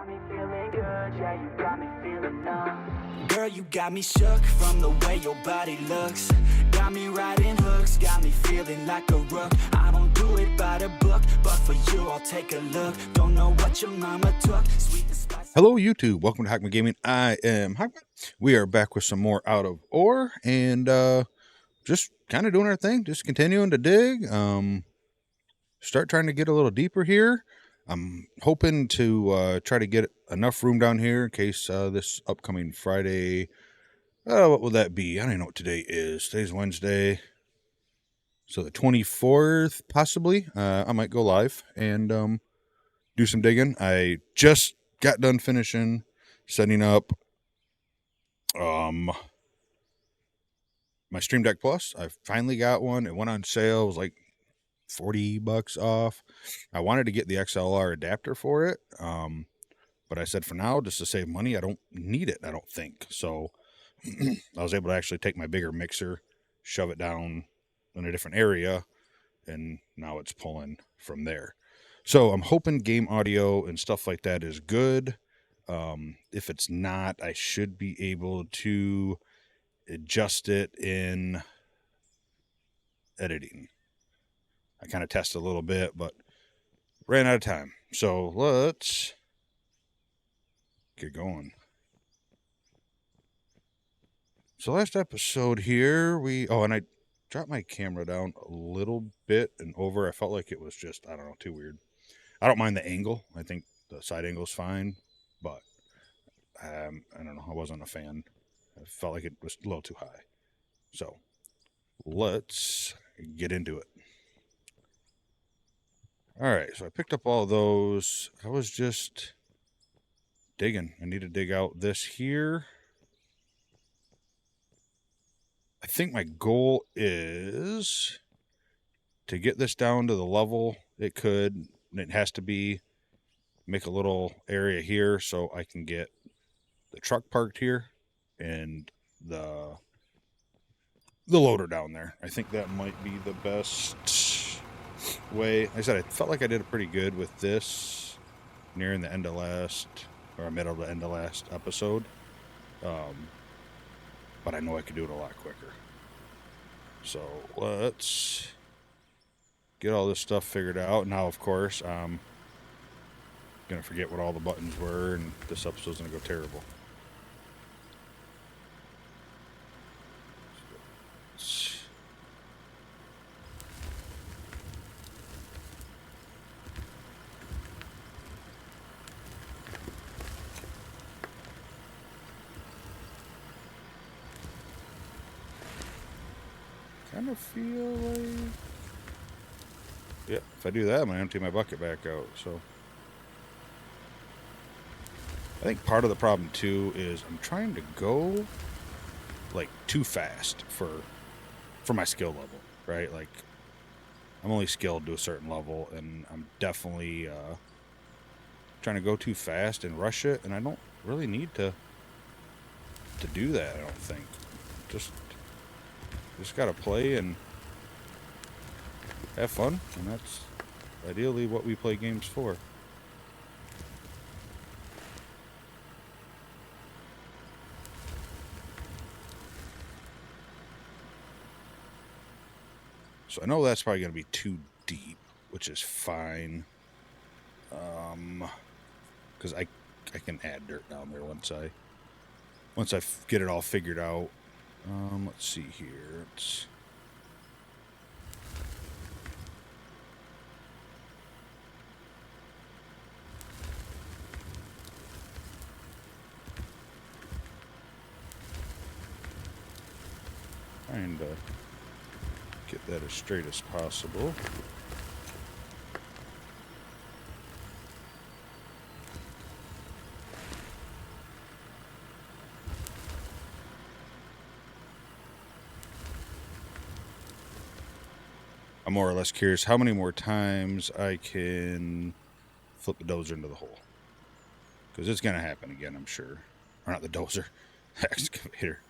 got me feeling good, yeah, you got me feeling numb. Girl, you got me shook from the way your body looks. Got me riding hooks, got me feeling like a rook. I don't do it by the book, but for you I'll take a look. Don't know what your mama took, sweet and spicy. Hello YouTube, welcome to Hackman Gaming. I am Hackman. We are back with some more Out of Ore and just kind of doing our thing, just continuing to dig. Start trying to get a little deeper here. I'm hoping to try to get enough room down here in case this upcoming Friday, what will that be? I don't even know what today is. Today's Wednesday. So the 24th, possibly, I might go live and do some digging. I just got done finishing setting up my Stream Deck Plus. I finally got one. It went on sale. It was like $40 off. I wanted to get the XLR adapter for it, but I said for now, just to save money, I don't need it, I don't think. So I was able to actually take my bigger mixer, shove it down in a different area, and now it's pulling from there. So I'm hoping game audio and stuff like that is good. If it's not, I should be able to adjust it in editing. I kind of tested a little bit, but ran out of time. So let's get going. So last episode here, and I dropped my camera down a little bit and over. I felt like it was just, I don't know, too weird. I don't mind the angle. I think the side angle is fine, but I don't know. I wasn't a fan. I felt like it was a little too high. So let's get into it. All right, so I picked up all those. I was just digging. I need to dig out this here. I think my goal is to get this down to the level it could. And it has to be, make a little area here so I can get the truck parked here and the loader down there. I think that might be the best way. Like I said, I felt like I did pretty good with this nearing the end of last, or middle to end of last episode. But I know I could do it a lot quicker. So let's get all this stuff figured out. Now, of course, I'm going to forget what all the buttons were, and this episode's going to go terrible. Kind of feel like, yeah, if I do that, I'm going to empty my bucket back out. So I think part of the problem too is I'm trying to go like too fast for my skill level, right? Like I'm only skilled to a certain level, and I'm definitely trying to go too fast and rush it, and I don't really need to do that. I don't think. Just gotta play and have fun, and that's ideally what we play games for. So I know that's probably going to be too deep, which is fine. Because I can add dirt down there once I get it all figured out. Let's see here. It's trying to get that as straight as possible. I'm more or less curious how many more times I can flip the dozer into the hole. Because it's going to happen again, I'm sure. Or not the dozer, the excavator.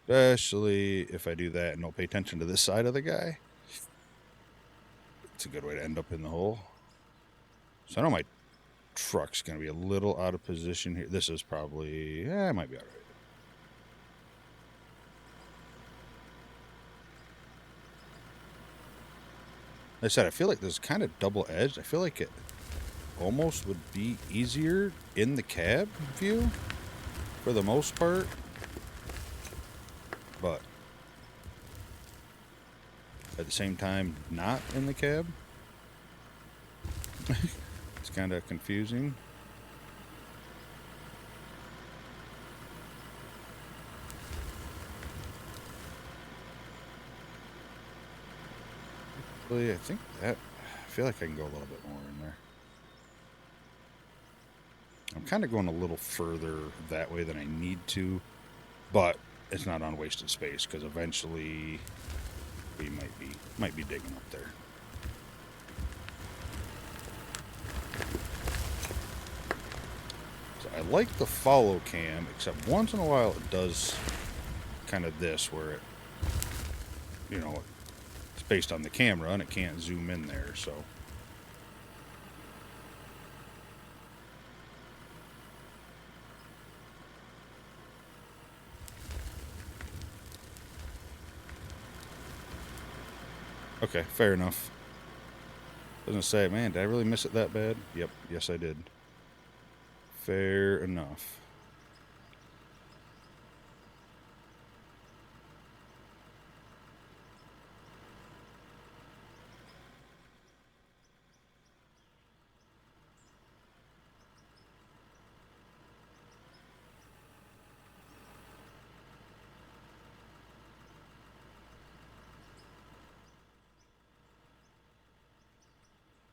Especially if I do that and don't pay attention to this side of the guy. It's a good way to end up in the hole. So I know my truck's going to be a little out of position here. This is probably, it might be all right. Like I said, I feel like this is kind of double-edged. I feel like it almost would be easier in the cab view for the most part. But at the same time, not in the cab. It's kind of confusing. I think that, I feel like I can go a little bit more in there. I'm kind of going a little further that way than I need to, but it's not on wasted space because eventually we might be digging up there. So I like the follow cam, except once in a while it does kind of this where it, you know, it's based on the camera and it can't zoom in there, so. Okay, fair enough. I was gonna say, man, did I really miss it that bad? Yep, yes I did. Fair enough.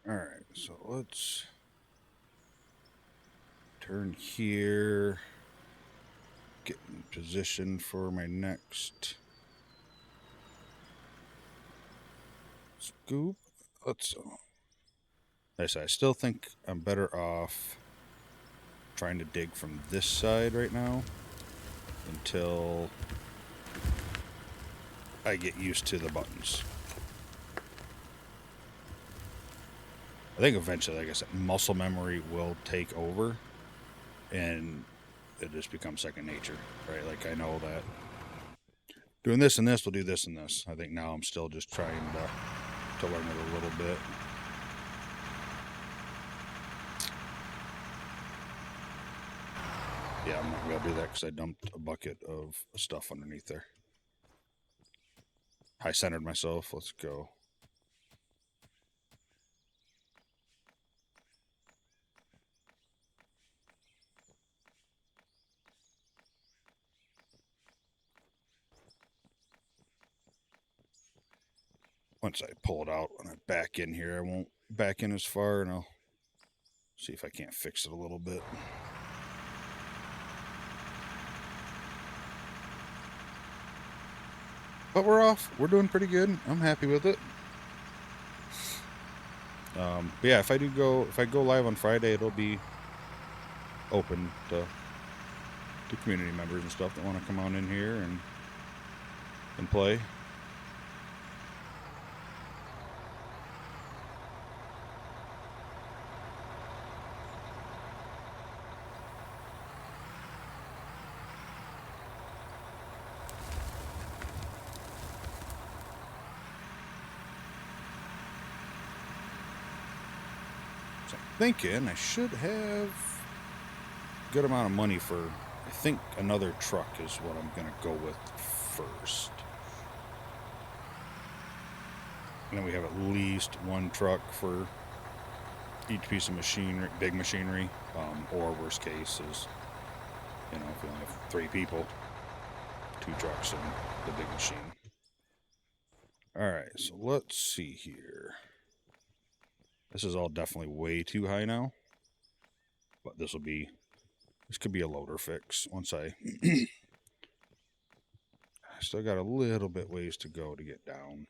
Alright, so let's turn here. Get in position for my next scoop. Let's. I still think I'm better off trying to dig from this side right now until I get used to the buttons. I think eventually, like I said, muscle memory will take over and it just becomes second nature, right? Like I know that doing this and this will do this and this. I think now I'm still just trying to learn it a little bit. Yeah, I'm not going to do that because I dumped a bucket of stuff underneath there. High centered myself. Let's go. Once I pull it out and I back in here, I won't back in as far, and I'll see if I can't fix it a little bit. But we're off. We're doing pretty good. I'm happy with it. But yeah, if I go live on Friday, it'll be open to community members and stuff that want to come on in here and play. So I'm thinking I should have a good amount of money for, I think another truck is what I'm going to go with first. And then we have at least one truck for each piece of machinery, big machinery, or worst case is, you know, if we only have 3 people, 2 trucks and the big machine. All right, so let's see here. This is all definitely way too high now, but this could be a loader fix once I still got a little bit ways to go to get down.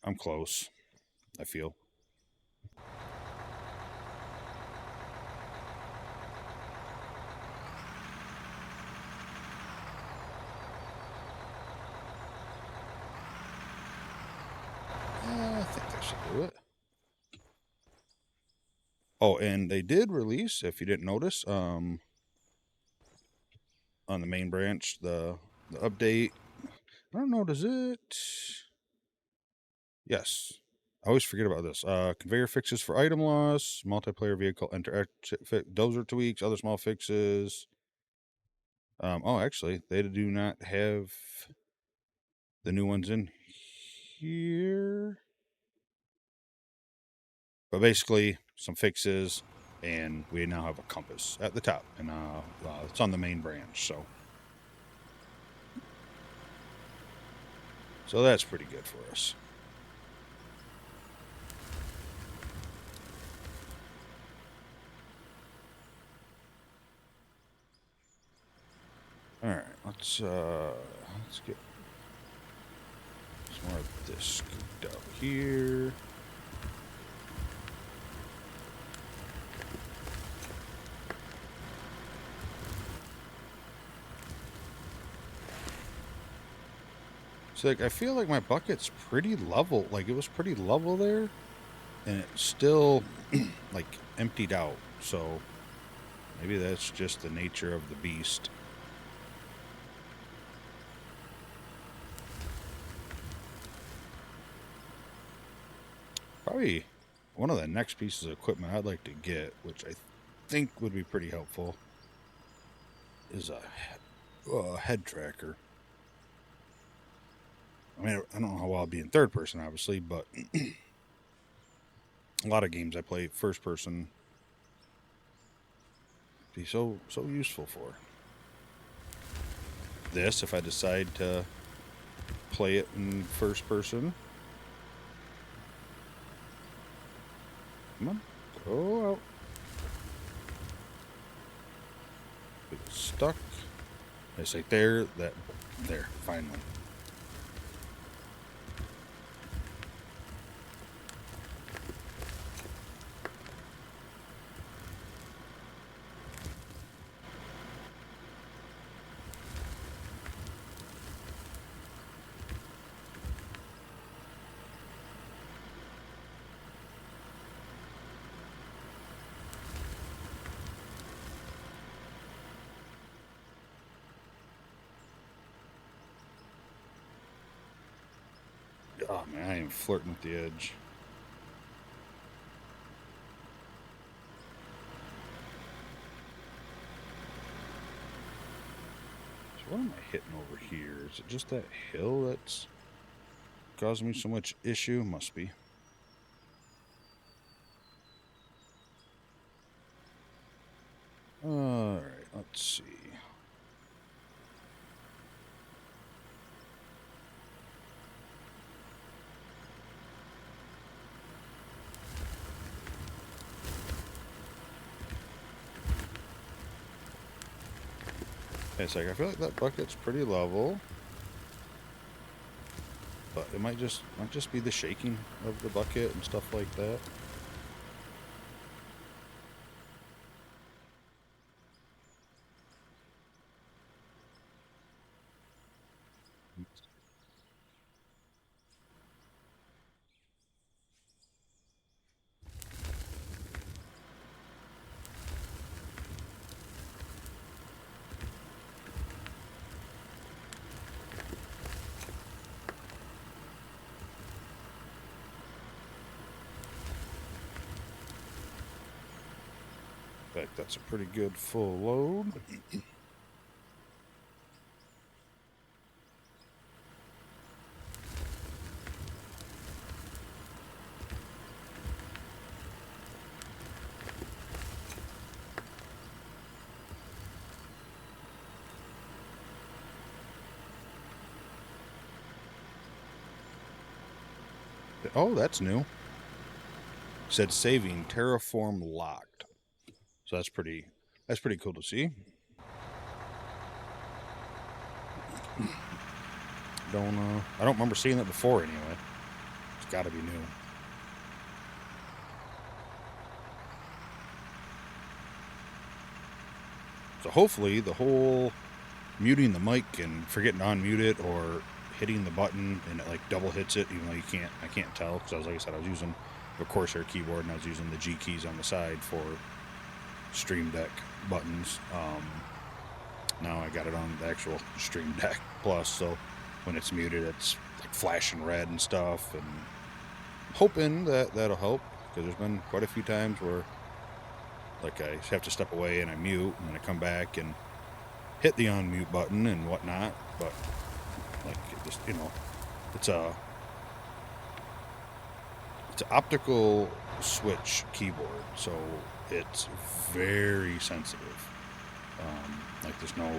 I'm close, I feel. should do it. Oh, and they did release, if you didn't notice, on the main branch, the update. I don't know, does it? Yes. I always forget about this. Conveyor fixes for item loss, multiplayer vehicle enter exit, those are tweaks, other small fixes. Oh, actually, they do not have the new ones in here. But basically, some fixes, and we now have a compass at the top, and it's on the main branch, so that's pretty good for us. All right, let's get some more of this scooped out here. So, like, I feel like my bucket's pretty level. Like, it was pretty level there, and it still, like, emptied out. So, maybe that's just the nature of the beast. Probably one of the next pieces of equipment I'd like to get, which I think would be pretty helpful, is a head tracker. I mean, I don't know how well I'll be in third person, obviously, but a lot of games I play first person be so useful for. This, if I decide to play it in first person. Come on, go out. It's stuck. I say there, finally. Oh man, I am flirting with the edge. So what am I hitting over here? Is it just that hill that's causing me so much issue? Must be. Alright, let's see. It's like I feel like that bucket's pretty level, but it might just be the shaking of the bucket and stuff like that. In fact, that's a pretty good full load. Oh, that's new. Said saving terraform locked. So that's pretty cool to see. I don't remember seeing that before anyway. It's got to be new. So hopefully the whole muting the mic and forgetting to unmute it or hitting the button and it like double hits it, even though I can't tell because like I said, I was using the Corsair keyboard and I was using the G keys on the side for Stream Deck buttons. Now I got it on the actual Stream Deck Plus, so when it's muted, it's like flashing red and stuff, and hoping that that'll help, because there's been quite a few times where like I have to step away and I mute, and then I come back and hit the unmute button and whatnot, but like it just, it's a it's an optical switch keyboard, so it's very sensitive. Like there's no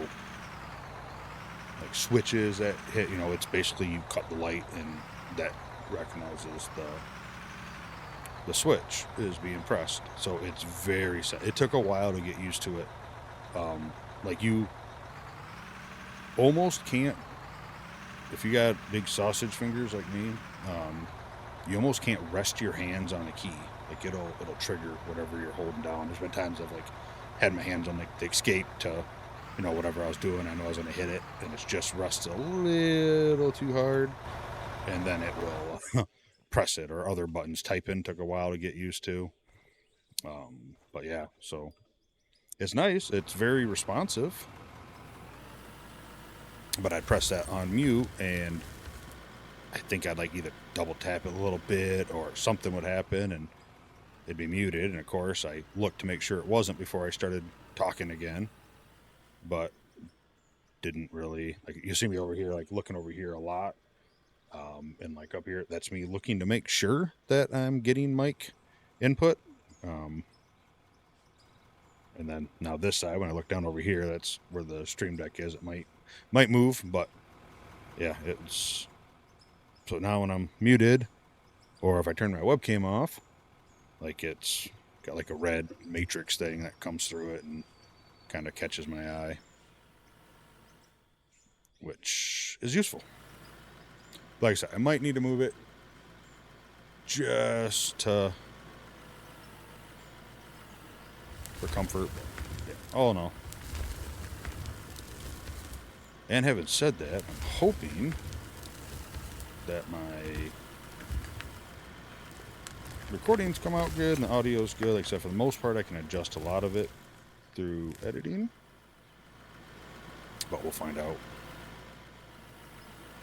like switches that hit, it's basically you cut the light and that recognizes the switch is being pressed. So it's very it took a while to get used to it. Like you almost can't, if you got big sausage fingers like me, you almost can't rest your hands on a key. Like it'll trigger whatever you're holding down. There's been times I've like had my hands on like the escape to, whatever I was doing. I know I was gonna hit it, and it's just rests a little too hard, and then it will press it. Or other buttons. Typing took a while to get used to. But yeah, so it's nice. It's very responsive. But I'd press that on mute, and I think I'd like either double tap it a little bit or something would happen and it'd be muted. And of course I looked to make sure it wasn't before I started talking again, but didn't really. Like you see me over here, like looking over here a lot, and like up here, that's me looking to make sure that I'm getting mic input. And then now this side, when I look down over here, that's where the Stream Deck is. It might move, but yeah, it's. So now when I'm muted, or if I turn my webcam off, like it's got like a red matrix thing that comes through it and kind of catches my eye, which is useful. Like I said, I might need to move it just for comfort. But yeah, all in all. And having said that, I'm hoping that my recordings come out good and the audio's good. Except for the most part, I can adjust a lot of it through editing, but we'll find out.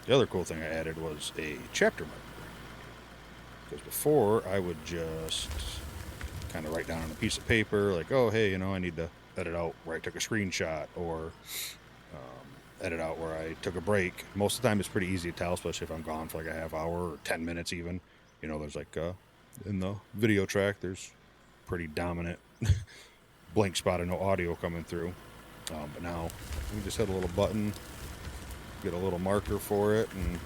The other cool thing I added was a chapter marker, because before I would just kind of write down on a piece of paper like, oh hey, I need to edit out where I took a screenshot, or edit out where I took a break. Most of the time it's pretty easy to tell, especially if I'm gone for like a half hour or 10 minutes even. There's like in the video track, there's pretty dominant blank spot of no audio coming through. But now we just hit a little button, get a little marker for it, and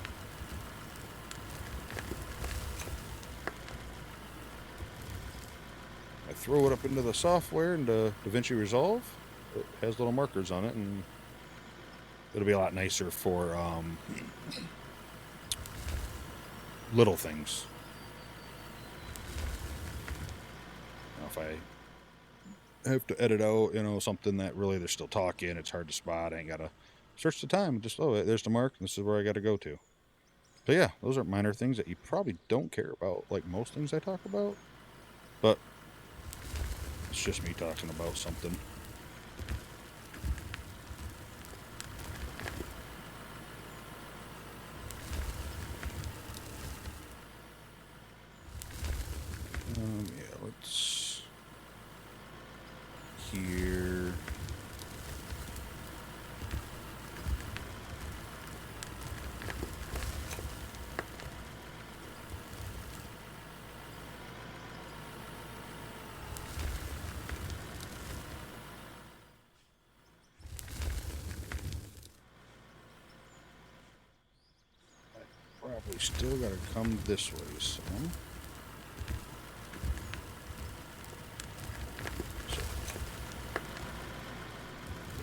I throw it up into the software, into DaVinci Resolve. It has little markers on it, and it'll be a lot nicer for little things. Now, if I have to edit out, something that really they're still talking, it's hard to spot. I ain't gotta search the time. Just, oh, there's the mark. This is where I gotta go to. So yeah, those are minor things that you probably don't care about, like most things I talk about. But it's just me talking about something. Yeah, let's here. I probably still gotta come this way some.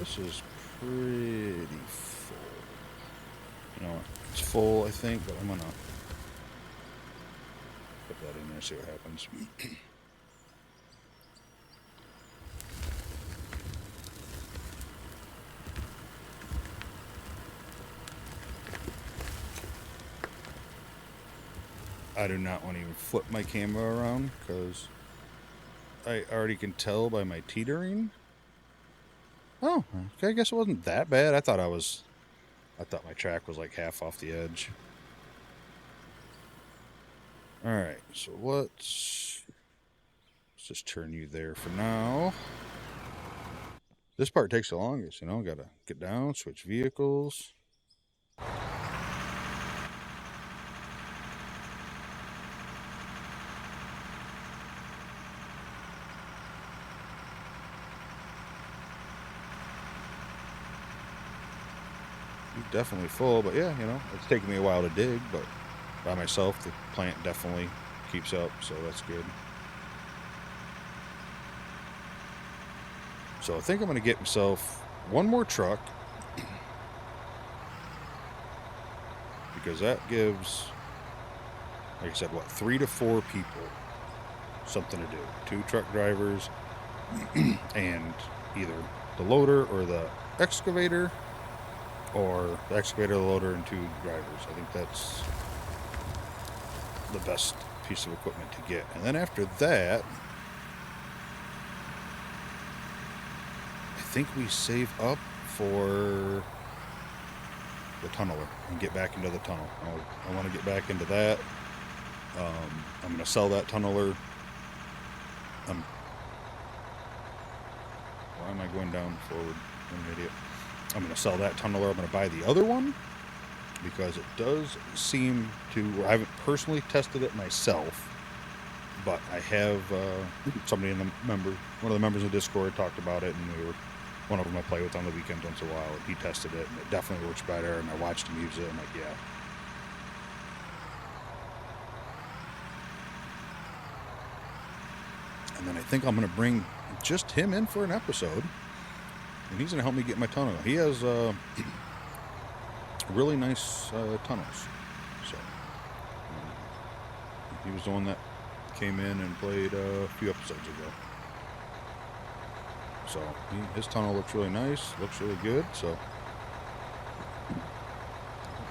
This is pretty full. It's full, I think, but I'm gonna put that in there, see what happens. I do not want to even flip my camera around because I already can tell by my teetering. Oh, okay, I guess it wasn't that bad. I thought my track was like half off the edge. All right, so let's just turn you there for now. This part takes the longest, you know. Got to get down, switch vehicles. Definitely full, but yeah, you know, it's taking me a while to dig, but by myself, the plant definitely keeps up, so that's good. So I think I'm going to get myself one more truck because that gives, like I said, what, 3 to 4 people something to do. 2 truck drivers and either the loader or the excavator, or the excavator, the loader, and 2 drivers. I think that's the best piece of equipment to get. And then after that, I think we save up for the tunneler and get back into the tunnel. I want to get back into that. I'm going to sell that tunneler. Why am I going down forward? I'm an idiot. I'm going to sell that tunneler. I'm going to buy the other one because it does seem to. I haven't personally tested it myself, but I have somebody in the one of the members of Discord talked about it, and one of them I play with on the weekends once in a while, and he tested it, and it definitely works better. And I watched him use it, and I'm like, yeah. And then I think I'm going to bring just him in for an episode, and he's going to help me get my tunnel. He has really nice tunnels. So he was the one that came in and played a few episodes ago. So his tunnel looks really nice, looks really good. So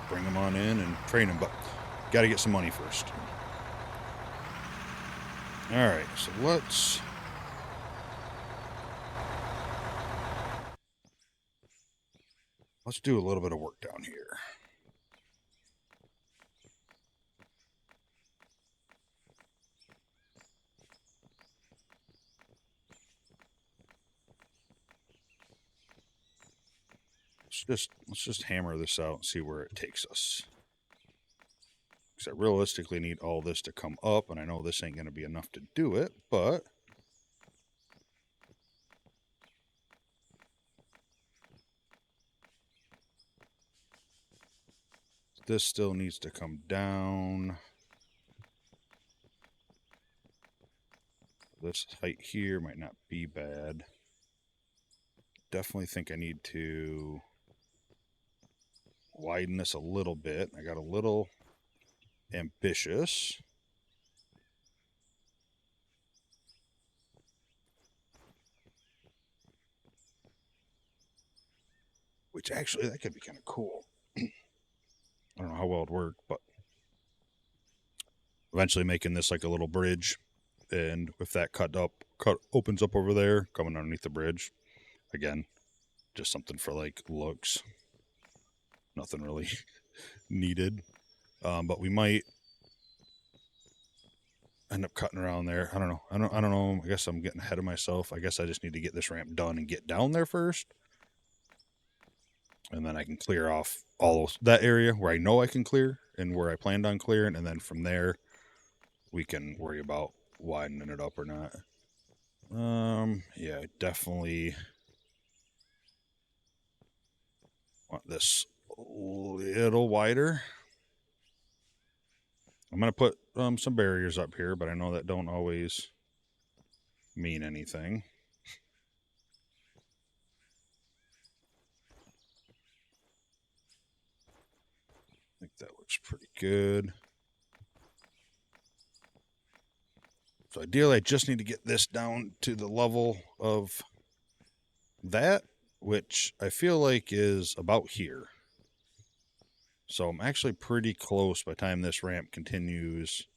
bring him on in and train him, but got to get some money first. All right, so let's do a little bit of work down here. Let's just hammer this out and see where it takes us. Because I realistically need all this to come up, and I know this ain't going to be enough to do it, but this still needs to come down. This height here might not be bad. Definitely think I need to widen this a little bit. I got a little ambitious. Which actually, that could be kind of cool. I don't know how well it'd work, but eventually making this like a little bridge. And if that cut opens up over there, coming underneath the bridge, again, just something for like looks. Nothing really needed. But we might end up cutting around there. I don't know. I don't know. I guess I'm getting ahead of myself. I guess I just need to get this ramp done and get down there first. And then I can clear off all that area where I know I can clear and where I planned on clearing. And then from there, we can worry about widening it up or not. Yeah, I definitely want this a little wider. I'm going to put some barriers up here, but I know that don't always mean anything. I think that looks pretty good. So ideally, I just need to get this down to the level of that, which I feel like is about here. So I'm actually pretty close by the time this ramp continues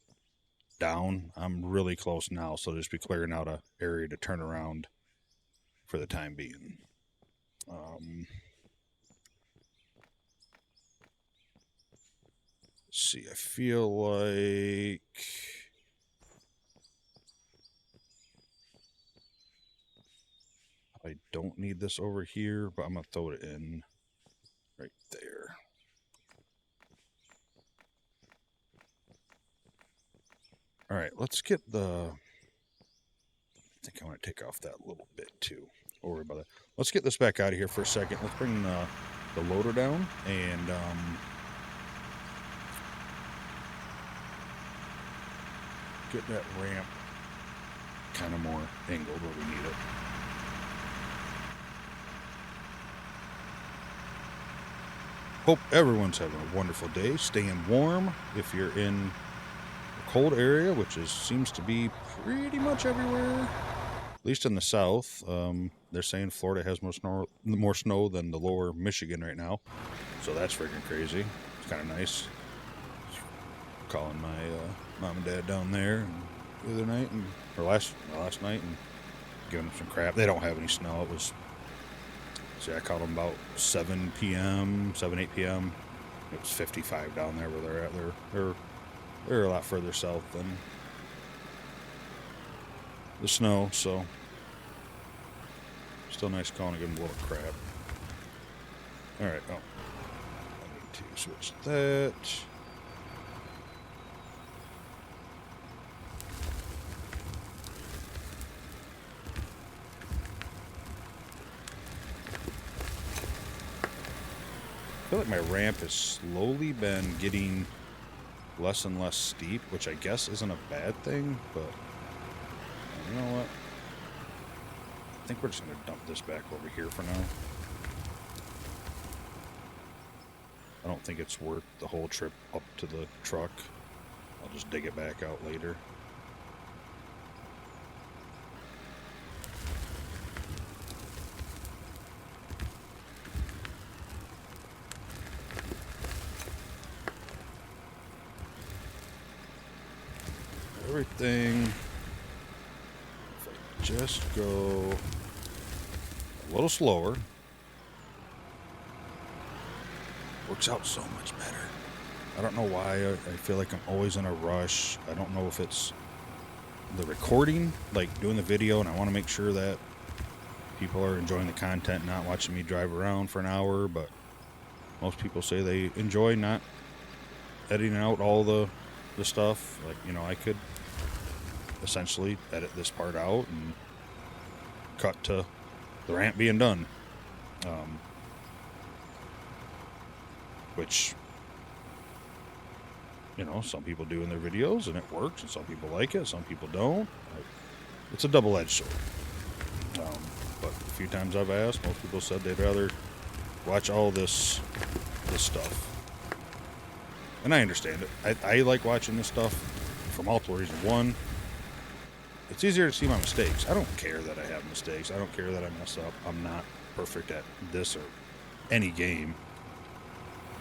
down. I'm really close now, so just be clearing out a area to turn around for the time being. Let's see, I feel like I don't need this over here, but I'm gonna throw it in right there. All right, let's get the, I think I want to take off that little bit too. Don't worry about that. Let's get this back out of here for a second. Let's bring the loader down and get that ramp kind of more angled where we need it. Hope everyone's having a wonderful day, staying warm if you're in a cold area, which seems to be pretty much everywhere, at least in the south. They're saying Florida has more snow than the lower Michigan right now, so that's freaking crazy. It's kind of nice. Calling my mom and dad down there the other night, or last night, and giving them some crap. They don't have any snow. It was, see, I called them about 7 p.m., 8 p.m. It was 55 down there where they're at. They're a lot further south than the snow, so still nice calling to give them a little crap. All right, I need to switch that. I feel like my ramp has slowly been getting less and less steep, which I guess isn't a bad thing, but you know what? I think we're just going to dump this back over here for now. I don't think it's worth the whole trip up to the truck. I'll just dig it back out later. Everything, if I just go a little slower, works out so much better. I don't know why I feel like I'm always in a rush. I don't know if it's the recording, like doing the video, and I want to make sure that people are enjoying the content, not watching me drive around for an hour, but most people say they enjoy not editing out all the stuff. Like, you know, I could essentially edit this part out and cut to the ramp being done, which, you know, some people do in their videos and it works, and some people like it, some people don't. It's a double-edged sword. But a few times I've asked, most people said they'd rather watch all this stuff, and I understand it. I like watching this stuff for multiple reasons. One, it's easier to see my mistakes. I don't care that I have mistakes. I don't care that I mess up. I'm not perfect at this or any game,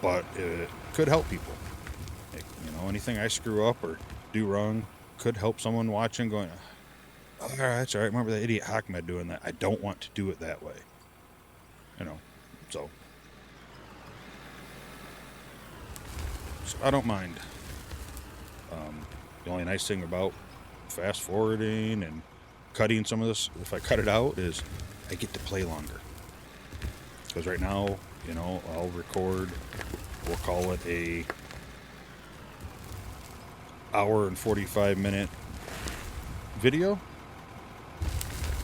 but it could help people. You know, anything I screw up or do wrong could help someone watching going, oh, that's all right. Remember that idiot Ahmed doing that? I don't want to do it that way. You know, so I don't mind. The only nice thing about fast forwarding and cutting some of this, if I cut it out, is I get to play longer. Because right now, you know, I'll record, we'll call it a hour and 45-minute video,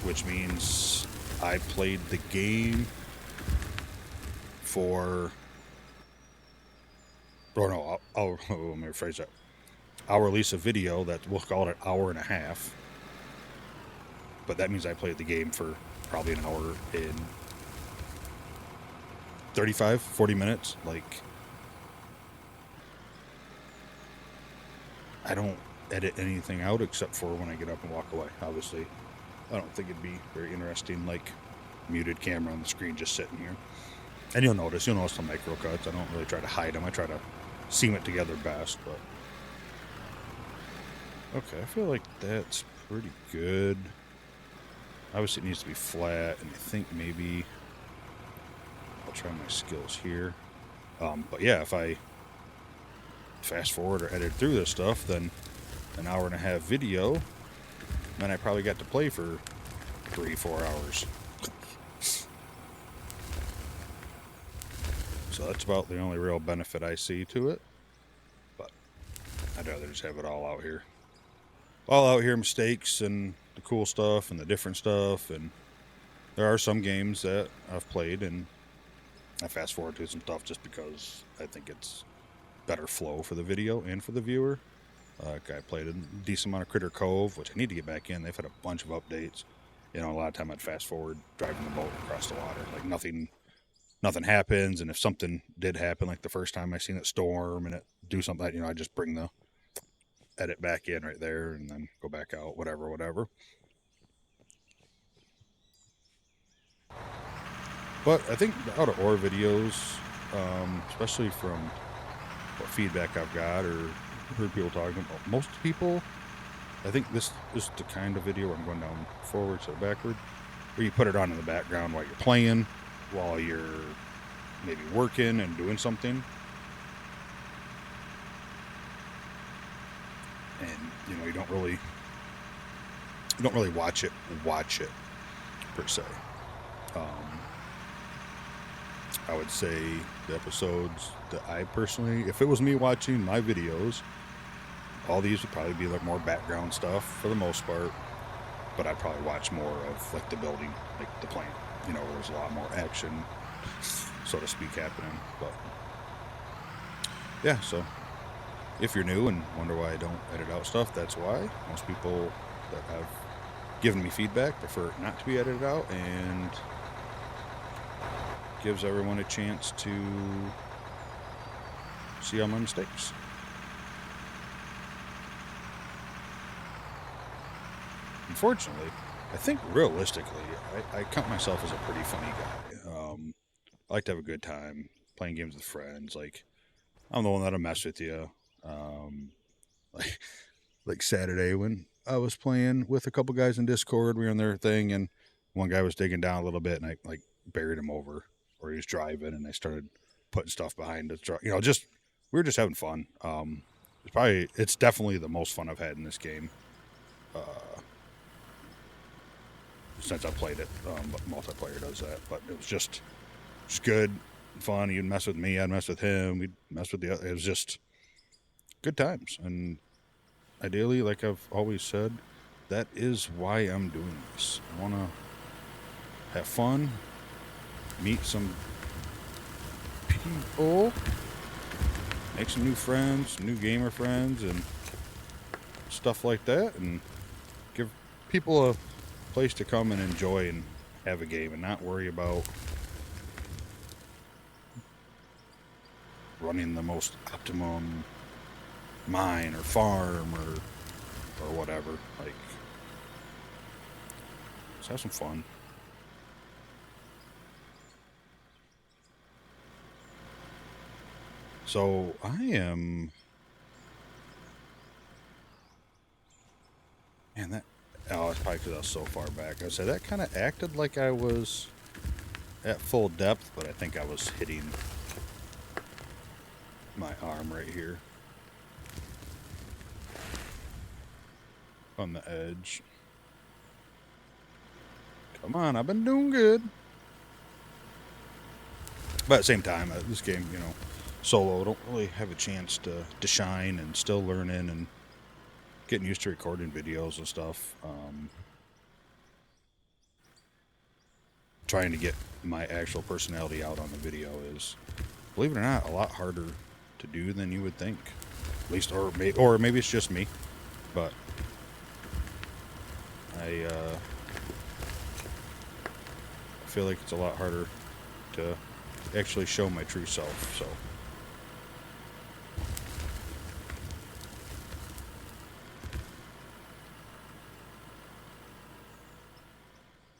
which means I played the game for, or no, let me rephrase that. I'll release a video that we'll call it an hour and a half, but that means I played the game for probably an hour in 35, 40 minutes. Like, I don't edit anything out except for when I get up and walk away. Obviously, I don't think it'd be very interesting, like muted camera on the screen just sitting here. And you'll notice the micro cuts. I don't really try to hide them. I try to seam it together best, but Okay, I feel like that's pretty good. Obviously, it needs to be flat, and I think maybe I'll try my skills here. But yeah, if I fast forward or edit through this stuff, then an hour and a half video, then I probably got to play for 3-4 hours. So that's about the only real benefit I see to it. But I'd rather just have it all out here. All out here, mistakes and the cool stuff and the different stuff. And there are some games that I've played and I fast forward to some stuff just because I think it's better flow for the video and for the viewer. I played a decent amount of Critter Cove, which I need to get back in. They've had a bunch of updates. You know, a lot of time I'd fast forward driving the boat across the water. Like nothing happens, and if something did happen, like the first time I seen it storm and it do something, you know, I just bring the edit back in right there and then go back out, whatever. But I think the out of ore videos, especially from what feedback I've got or heard people talking about, most people, I think this is the kind of video where I'm going down forward to backward, where you put it on in the background while you're playing, while you're maybe working and doing something. And you know, you don't really watch it per se. I would say the episodes that I personally, if it was me watching my videos, all these would probably be like more background stuff for the most part, but I'd probably watch more of like the building, like the plant, you know, where there's a lot more action, so to speak, happening. But yeah, so if you're new and wonder why I don't edit out stuff, that's why. Most people that have given me feedback prefer it not to be edited out, and gives everyone a chance to see all my mistakes. Unfortunately, I think realistically, I count myself as a pretty funny guy. I like to have a good time playing games with friends. Like, I'm the one that'll mess with you. Like Saturday when I was playing with a couple guys in Discord, we were on their thing, and one guy was digging down a little bit, and I like buried him over, or he was driving, and I started putting stuff behind us. You know, just we were just having fun. It's definitely the most fun I've had in this game since I played it. But multiplayer does that, but it was just good fun. He'd mess with me, I'd mess with him, we'd mess with the other. It was just good times, and ideally, like I've always said, that is why I'm doing this. I want to have fun, meet some people, make some new friends, new gamer friends, and stuff like that, and give people a place to come and enjoy and have a game and not worry about running the most optimum mine or farm or whatever. Like, let's have some fun. So I am, man, that, oh, it's probably because I was so far back. I said that kind of acted like I was at full depth, but I think I was hitting my arm right here on the edge. Come on, I've been doing good. But at the same time, this game, you know, solo, don't really have a chance to shine, and still learning and getting used to recording videos and stuff. Trying to get my actual personality out on the video is, believe it or not, a lot harder to do than you would think. At least, or maybe it's just me, but I feel like it's a lot harder to actually show my true self.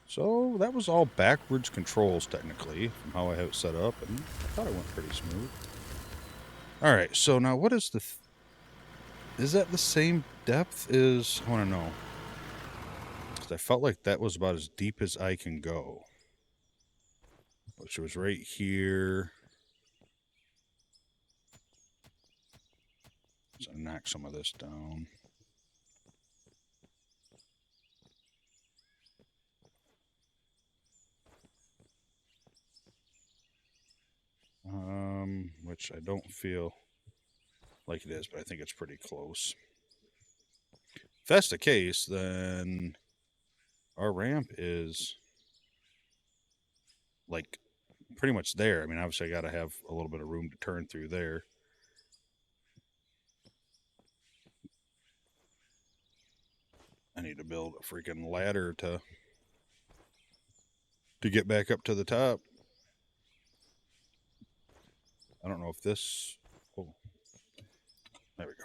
So that was all backwards controls, technically, from how I have it set up, and I thought it went pretty smooth. Alright, so now what is Is that the same depth as... I want to know. Because I felt like that was about as deep as I can go. Which was right here. So knock some of this down. Which I don't feel like it is, but I think it's pretty close. If that's the case, then our ramp is like pretty much there. I mean, obviously I got to have a little bit of room to turn through there. I need to build a freaking ladder to get back up to the top. I don't know if this... Oh, there we go.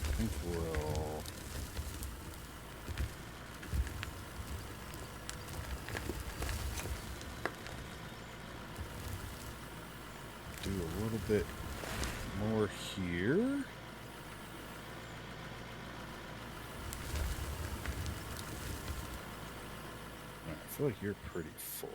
I think we'll... do a little bit more here. I feel like you're pretty full.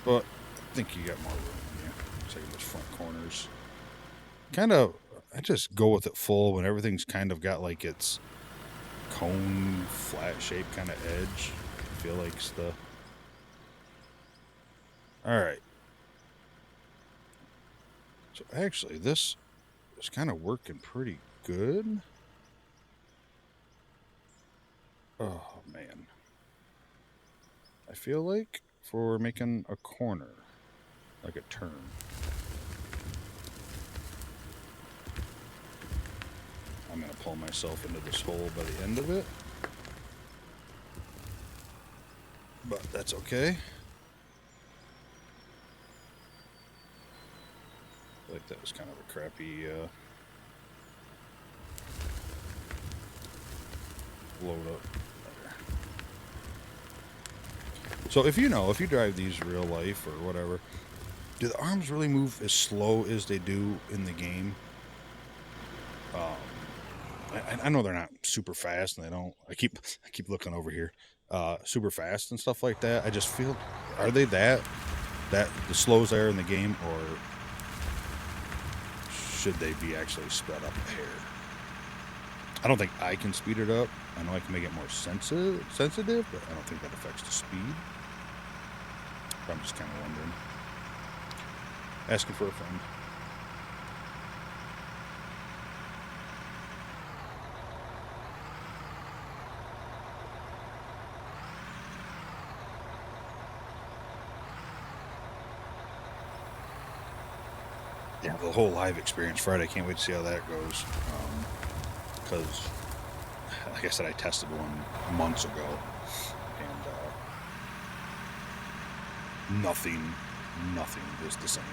But I think you got more room in you. Say those front corners. Kind of, I just go with it full when everything's kind of got like its cone, flat shape kind of edge. I feel like it's the... Alright. So actually, this is kind of working pretty good. Oh, man. I feel like for making a corner, like a turn. I'm going to pull myself into this hole by the end of it. But that's okay. I feel like that was kind of a crappy load up. So if you drive these real life or whatever, do the arms really move as slow as they do in the game? I know they're not super fast, and they don't. I keep looking over here, super fast and stuff like that. I just feel, are they that the slows there in the game, or should they be actually sped up a hair? I don't think I can speed it up. I know I can make it more sensitive, but I don't think that affects the speed. I'm just kind of wondering. Asking for a friend. Yeah, the whole live experience Friday. I can't wait to see how that goes. Because, like I said, I tested one months ago, and nothing is the same.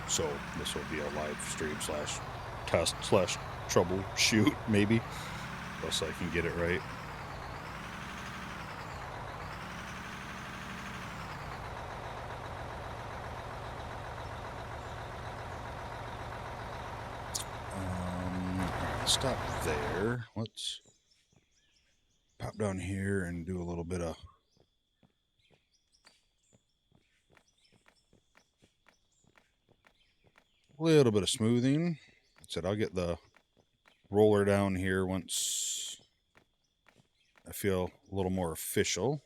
So this will be a live stream / test / troubleshoot, maybe, so I can get it right. Stop there. Let's pop down here and do a little bit of smoothing. I said I'll get the roller down here once I feel a little more official.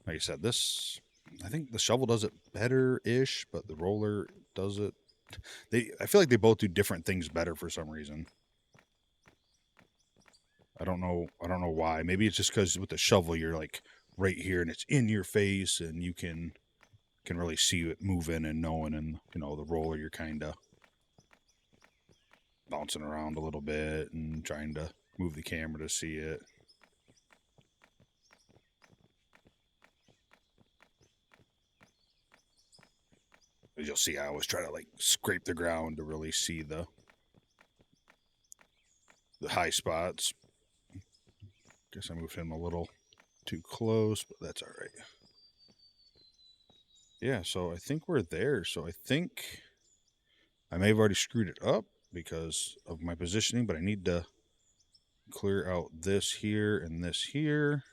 Like I said, I think the shovel does it better-ish, but the roller does it. I feel like they both do different things better for some reason. I don't know why. Maybe it's just because with the shovel you're like right here and it's in your face and you can really see it moving and knowing, and the roller you're kind of bouncing around a little bit and trying to move the camera to see it. As you'll see, I always try to like scrape the ground to really see the high spots. Guess I moved him a little too close, but that's all right. Yeah, so I think we're there. So I think I may have already screwed it up because of my positioning, but I need to clear out this here and this here.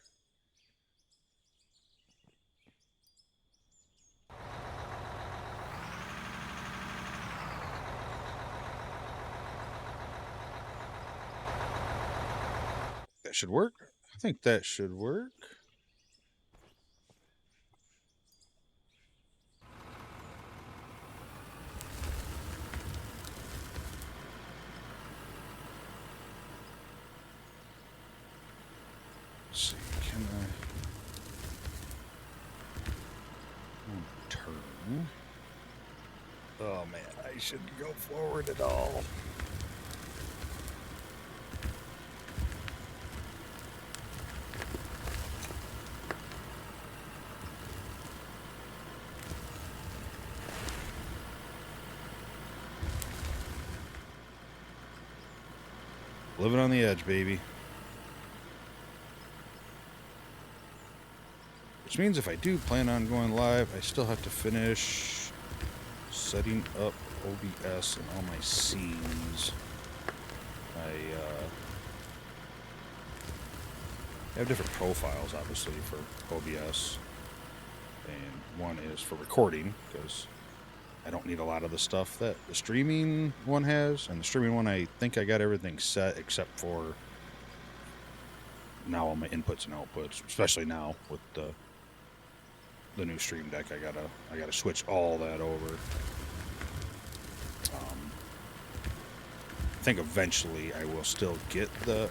That should work. I think that should work. Let's see, can I turn? Oh man, I shouldn't go forward at all. Living on the edge, baby. Which means if I do plan on going live, I still have to finish setting up OBS and all my scenes. I have different profiles, obviously, for OBS. And one is for recording, because I don't need a lot of the stuff that the streaming one has. And the streaming one, I think I got everything set except for now all my inputs and outputs, especially now with the new Stream Deck. I gotta switch all that over. I think eventually I will still get the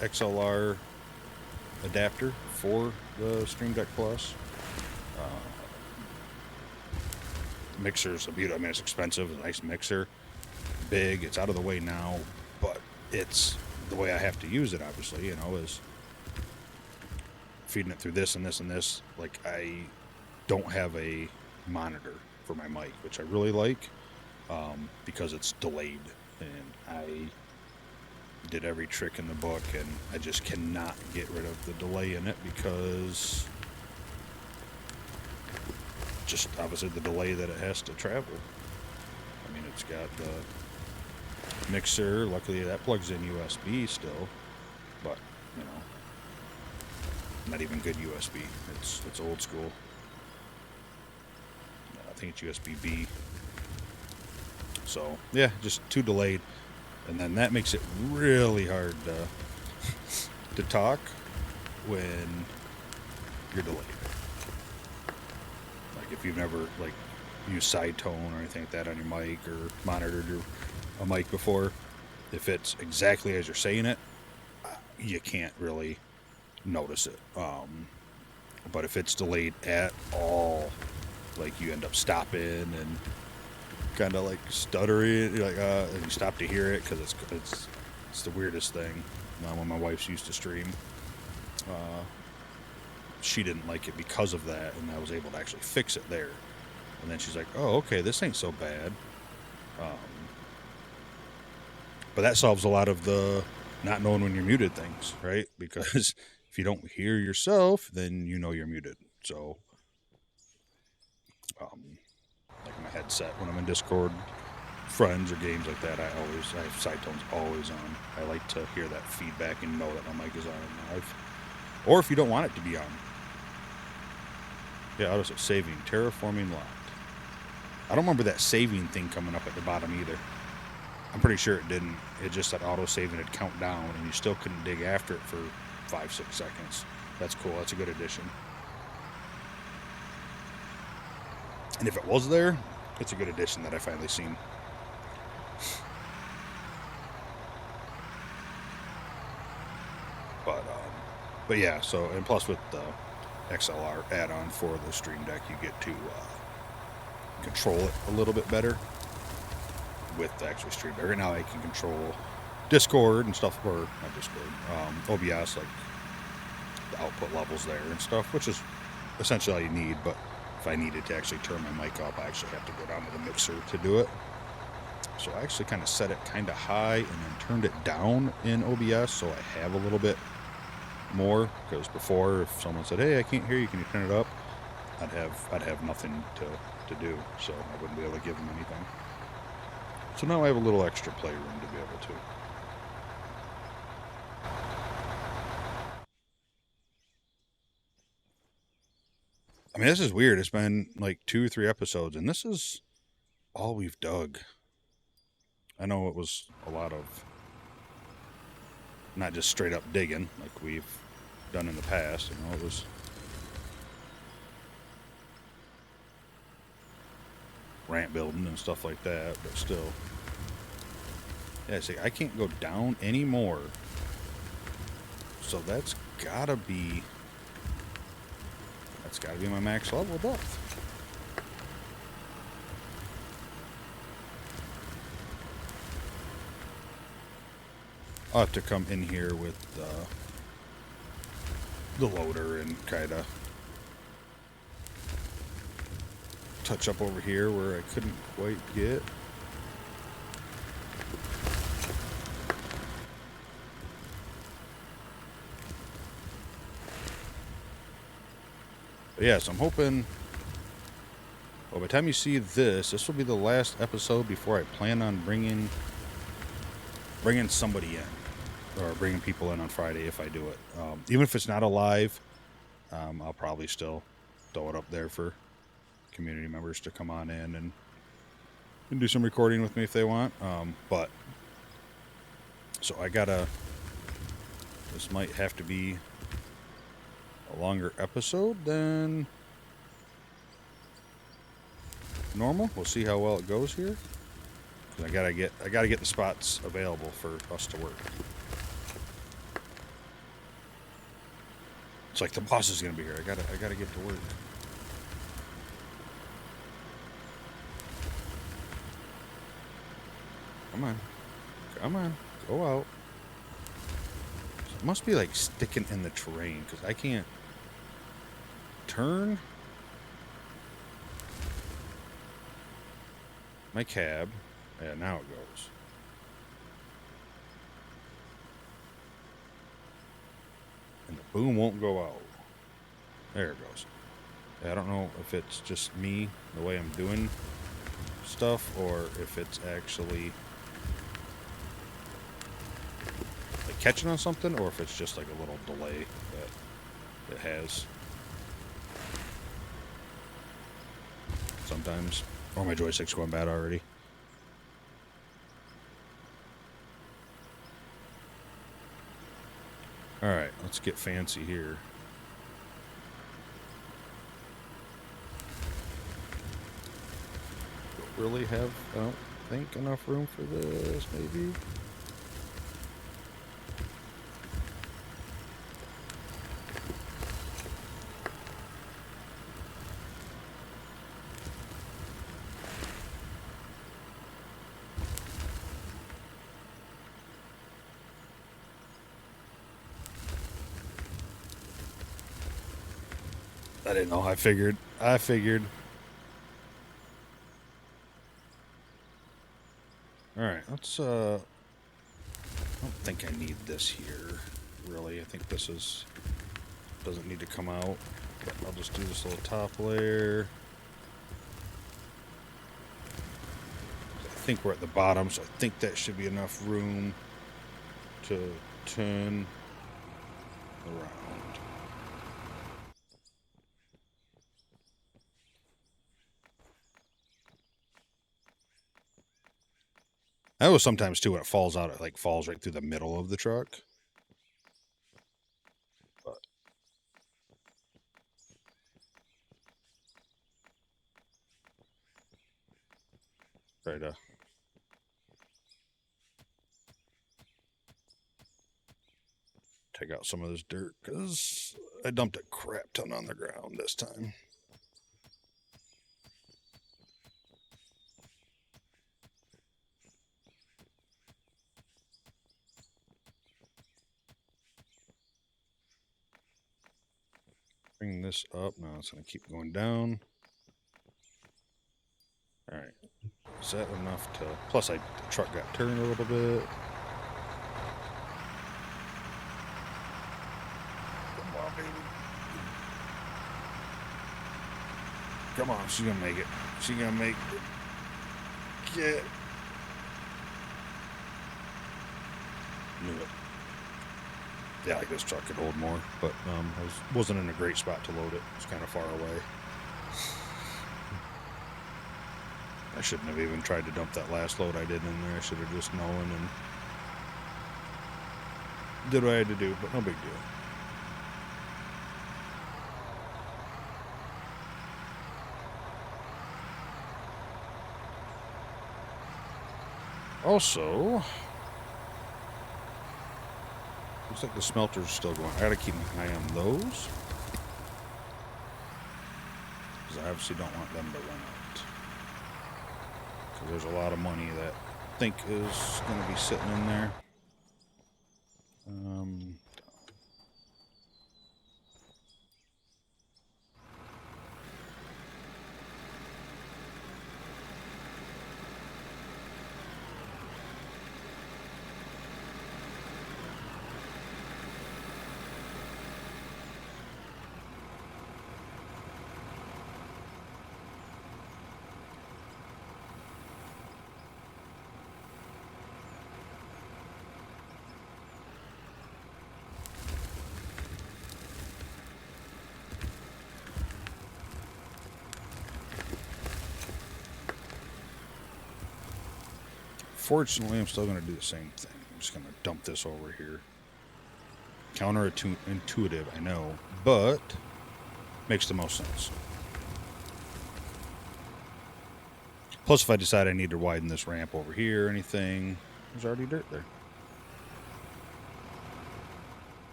XLR adapter for the Stream Deck Plus. Mixer's a beauty. I mean, it's expensive. It's a nice mixer, big. It's out of the way now, but it's the way I have to use it. Obviously, you know, is feeding it through this and this and this. Like, I don't have a monitor for my mic, which I really like, because it's delayed, and I did every trick in the book, and I just cannot get rid of the delay in it because just obviously the delay that it has to travel. I mean, it's got the mixer. Luckily, that plugs in USB still, but you know, not even good USB. It's old school. I think it's USB-B. So yeah, just too delayed, and then that makes it really hard to talk when you're delayed. Like if you've never like used side tone or anything like that on your mic or monitored a mic before, if it's exactly as you're saying it, you can't really notice it. But if it's delayed at all, like you end up stopping and kind of like stuttering, you're like, and you stop to hear it because it's the weirdest thing. When my wife used to stream, she didn't like it because of that, and I was able to actually fix it there. And then she's like, "Oh, okay, this ain't so bad." But that solves a lot of the not knowing when you're muted things, right? Because if you don't hear yourself, then you know you're muted. So, like my headset when I'm in Discord, friends or games like that, I have side tones always on. I like to hear that feedback and know that my mic is on live. Or if you don't want it to be on. Yeah, auto saving, terraforming locked. I don't remember that saving thing coming up at the bottom either. I'm pretty sure it didn't. It just said auto save and it'd count down, and you still couldn't dig after it for 5-6 seconds. That's cool. That's a good addition. And if it was there, it's a good addition that I finally seen. But yeah, so, and plus with the XLR add-on for the Stream Deck, you get to control it a little bit better. with actually stream. Right now I can control Discord and stuff, or not Discord, OBS, like the output levels there and stuff, which is essentially all you need. But if I needed to actually turn my mic up, I actually have to go down to the mixer to do it. So I actually kind of set it kind of high and then turned it down in OBS, so I have a little bit more. Because before, if someone said, "Hey, I can't hear you, can you turn it up?" I'd have nothing to do, so I wouldn't be able to give them anything. So now I have a little extra playroom to be able to. I mean, this is weird. It's been like 2 or 3 episodes, and this is all we've dug. I know it was a lot of not just straight up digging like we've done in the past. You know, it was ramp building and stuff like that, but still. Yeah, see, I can't go down anymore. So that's gotta be my max level depth. I'll have to come in here with the loader and kind of touch up over here where I couldn't quite get. But yeah, so I'm hoping, well, by the time you see this will be the last episode before I plan on bringing somebody in, or bringing people in on Friday if I do it. Even if it's not a live, I'll probably still throw it up there for community members to come on in and do some recording with me if they want. But so this might have to be a longer episode than normal. We'll see how well it goes here. I gotta get the spots available for us to work. It's like the boss is gonna be here. I gotta get to work. Come on, go out. So it must be like sticking in the terrain because I can't turn my cab. Yeah, now it goes. And the boom won't go out. There it goes. Yeah, I don't know if it's just me, the way I'm doing stuff, or if it's actually like catching on something, or if it's just like a little delay that it has sometimes. Or my joystick's going bad already. Alright, let's get fancy here. Don't really have, I don't think, enough room for this, maybe. I didn't know. I figured. Alright, let's, I don't think I need this here, really. I think this doesn't need to come out. But I'll just do this little top layer. I think we're at the bottom, so I think that should be enough room to turn around. I know sometimes too when it falls out, it like falls right through the middle of the truck. But try to take out some of this dirt because I dumped a crap ton on the ground this time. bring this up. No, it's going to keep going down. All right. Is that enough to... Plus, the truck got turned a little bit. Come on, baby. Come on, she's going to make it. She's going to make it. Get. Knew it. Yeah, like this truck could hold more, but I wasn't in a great spot to load it. It's kind of far away. I shouldn't have even tried to dump that last load I did in there. I should have just known and did what I had to do, but no big deal. Also, looks like the smelter's still going. I gotta keep my eye on those, because I obviously don't want them to run out. Because there's a lot of money that I think is going to be sitting in there. Fortunately, I'm still going to do the same thing. I'm just going to dump this over here. Counterintuitive, I know, but makes the most sense. Plus, if I decide I need to widen this ramp over here or anything, there's already dirt there.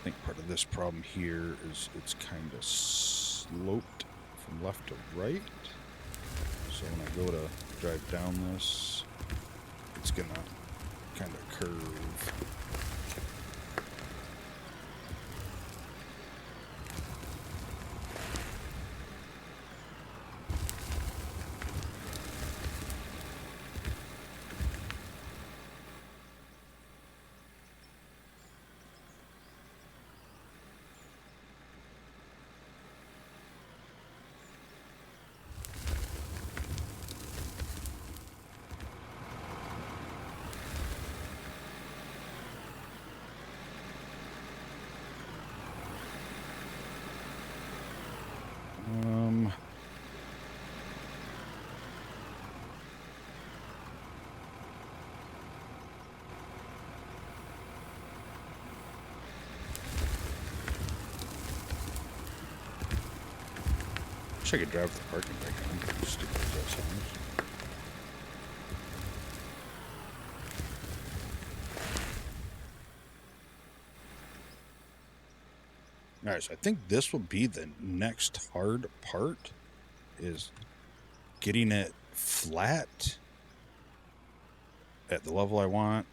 I think part of this problem here is it's kind of sloped from left to right. So when I go to drive down this, it's gonna kind of curve. Wish I could drive the parking brake on. Stupid as that sounds. Alright, so I think this will be the next hard part, is getting it flat at the level I want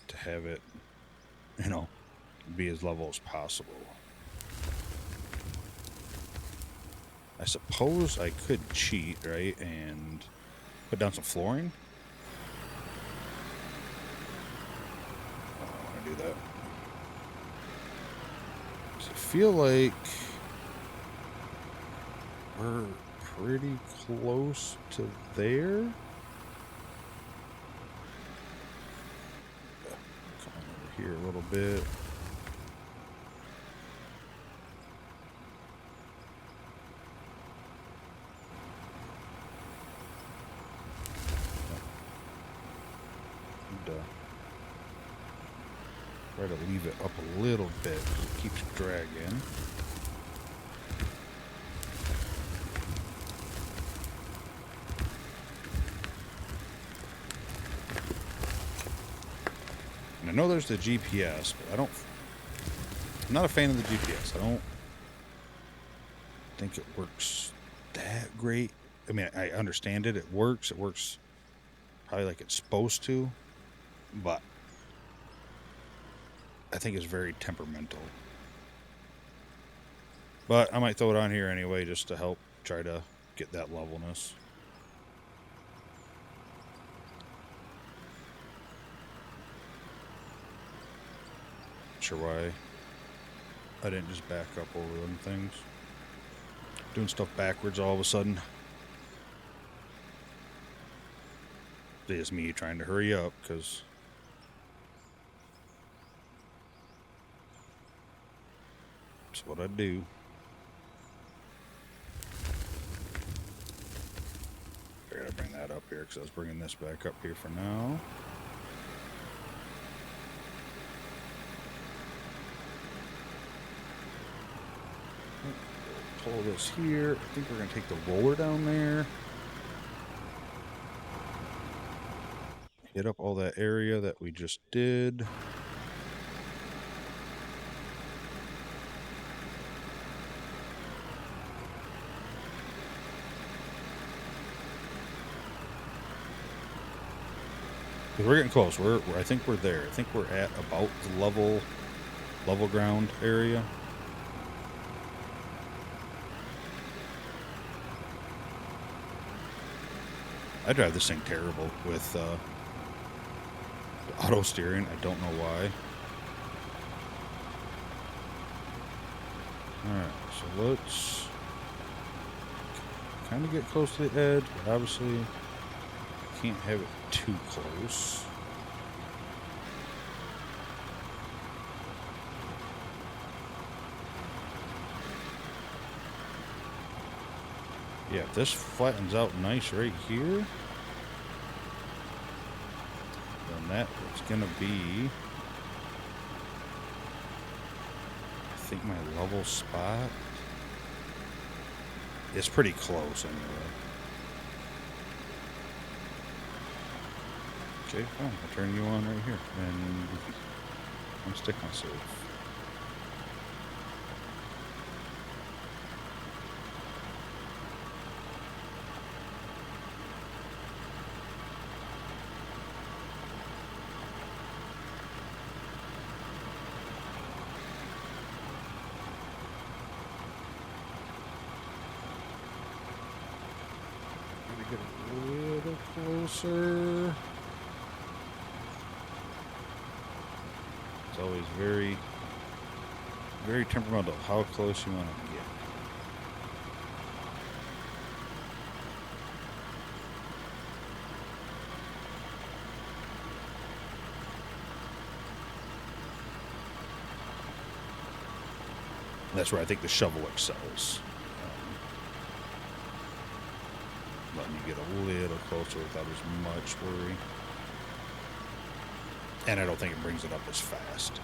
to have it, you know, be as level as possible. I suppose I could cheat, right, and put down some flooring. I don't want to do that. So I feel like we're pretty close to there. Come on over here a little bit. Try to leave it up a little bit because it keeps dragging. And I know there's the GPS, but I'm not a fan of the GPS. I don't think it works that great. I mean, I understand it. It works. It works probably like it's supposed to, but I think is very temperamental. But I might throw it on here anyway just to help try to get that levelness. Not sure why I didn't just back up over them things. Doing stuff backwards all of a sudden. It's me trying to hurry up because that's what I do. I gotta bring that up here because I was bringing this back up here for now. Pull this here. I think we're gonna take the roller down there. Hit up all that area that we just did. We're getting close. I think we're there. I think we're at about the level ground area. I drive this thing terrible with auto steering. I don't know why. Alright, so let's kind of get close to the edge, but obviously can't have it too close. Yeah, if this flattens out nice right here, then that is going to be, I think, my level spot. It's pretty close anyway. Okay, fine. I'll turn you on right here, and I'm stick myself. Get a little closer. It's always very, very temperamental how close you want to get. That's where I think the shovel excels. Letting you get a little closer without as much worry. And I don't think it brings it up as fast.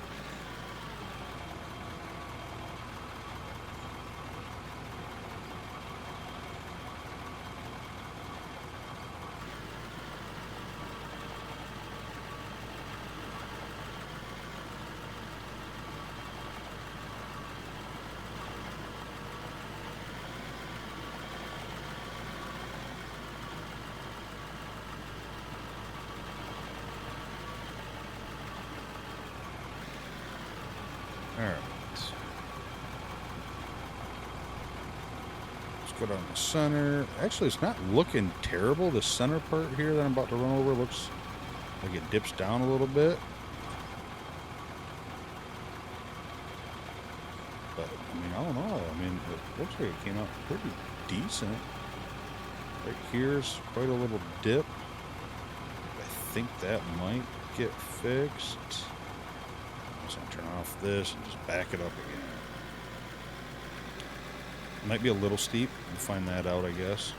Alright. Let's go down the center. Actually, it's not looking terrible. The center part here that I'm about to run over looks like it dips down a little bit. But, I mean, I don't know. I mean, it looks like it came out pretty decent. Right here's quite a little dip. I think that might get fixed. So I'll turn off this and just back it up again. It might be a little steep. We'll find that out, I guess.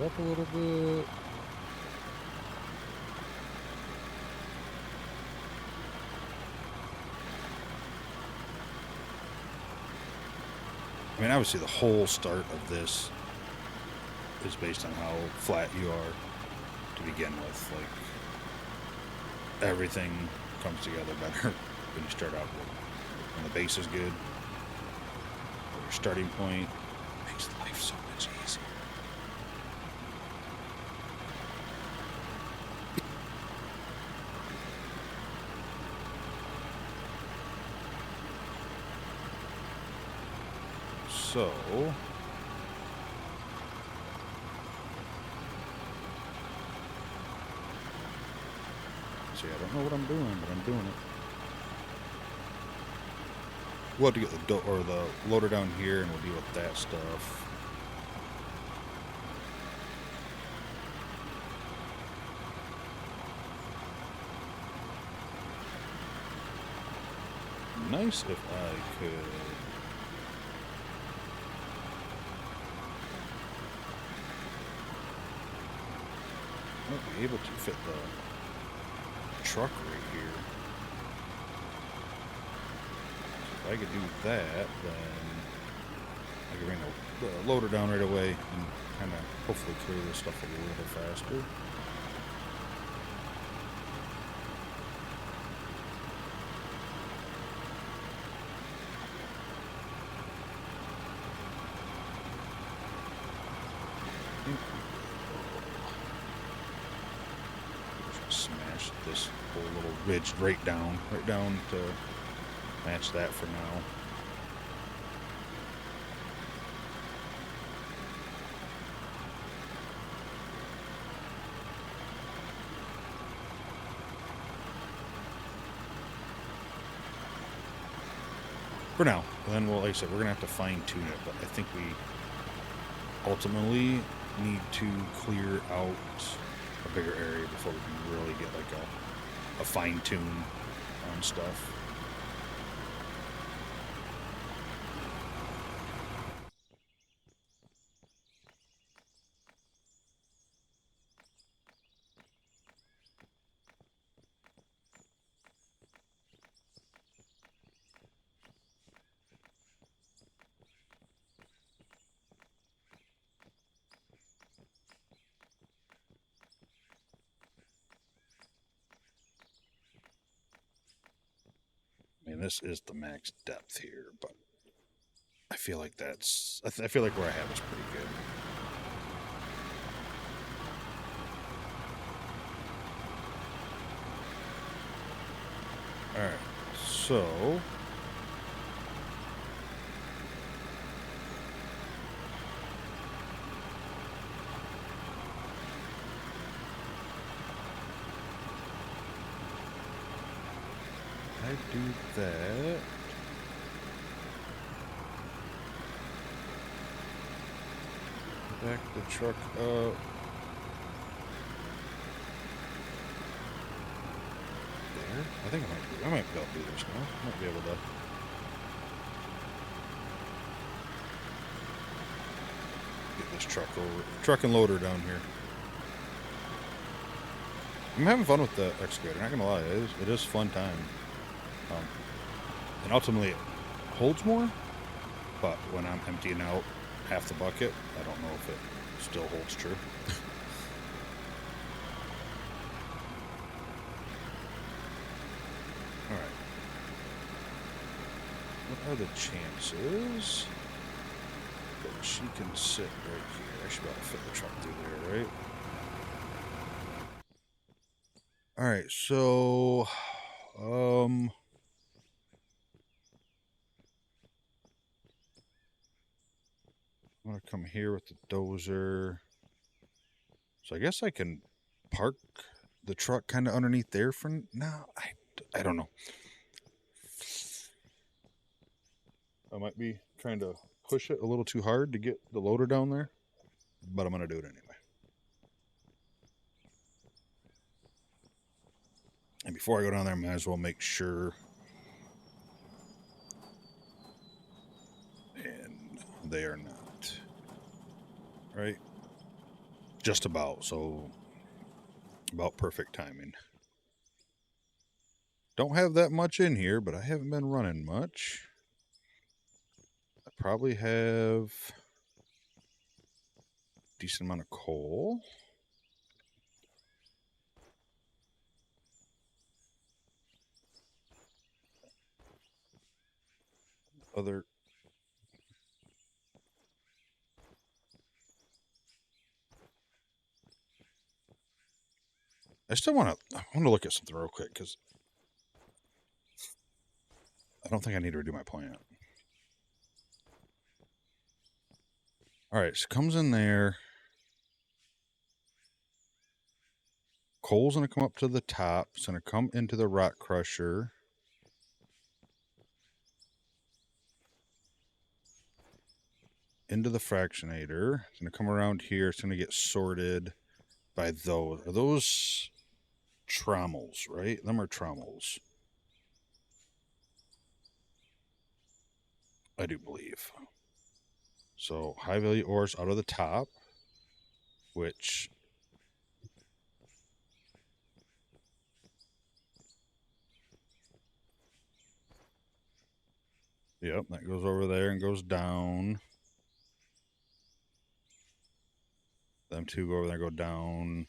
Up a little bit. I mean, obviously the whole start of this is based on how flat you are to begin with. Like, everything comes together better when you start out with. When the base is good, your starting point makes life so much easier. So, see, I don't know what I'm doing, but I'm doing it. We'll have to get the loader down here, and we'll deal with that stuff. Nice if I could. Might be able to fit the truck right here. So if I could do that, then I could bring the loader down right away and kind of hopefully clear this stuff a little faster. Smash this whole little ridge right down to match that for now. For now. And then, well, like I said, we're gonna have to fine tune it, but I think we ultimately need to clear out a bigger area before we can really get like a fine tune on stuff. I mean, this is the max depth here, but I feel like that's... I feel like where I have is pretty good. Alright, so... I do that... Back the truck up. There? I think I might be able to do this now. I might be able to. Get this truck and loader down here. I'm having fun with the excavator, not gonna lie, it is fun time. And ultimately it holds more, but when I'm emptying out half the bucket, I don't know if it still holds true. Alright. What are the chances that she can sit right here? I should be able to fit the truck through there, right? Alright, so... I'm going to come here with the dozer. So I guess I can park the truck kind of underneath there for now. I don't know. I might be trying to push it a little too hard to get the loader down there, but I'm going to do it anyway. And before I go down there, I might as well make sure. And they are not. Right? Just about, so about perfect timing. Don't have that much in here, but I haven't been running much. I probably have a decent amount of coal. Other... I want to look at something real quick because I don't think I need to redo my plan. All right, so comes in there. Coal's going to come up to the top. It's going to come into the rock crusher. Into the fractionator. It's going to come around here. It's going to get sorted by those. Are those trommels, right? Them are trommels. I do believe. So high value ores out of the top, which... Yep, that goes over there and goes down. Them two go over there and go down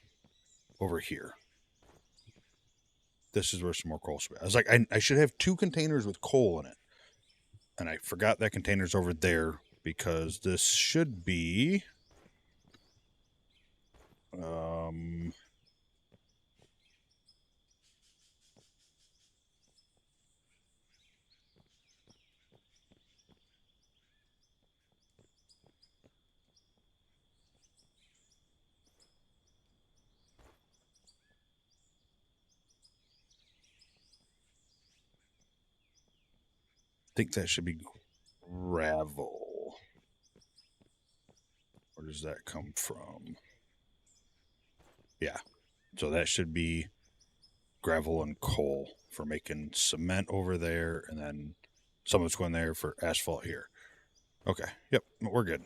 over here. This is where some more coal should be. I was like, I should have 2 containers with coal in it. And I forgot that container's over there because this should be... I think that should be gravel. Where does that come from? Yeah. So that should be gravel and coal for making cement over there, and then some of it's going there for asphalt here. Okay. Yep. We're good.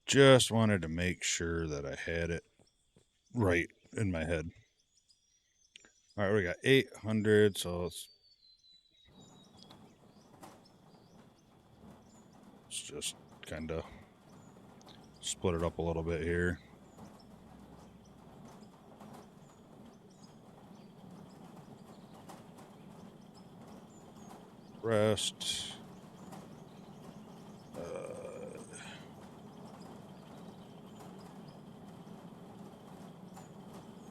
Just wanted to make sure that I had it right in my head. All right, we got 800, so let's just kind of split it up a little bit here. Rest.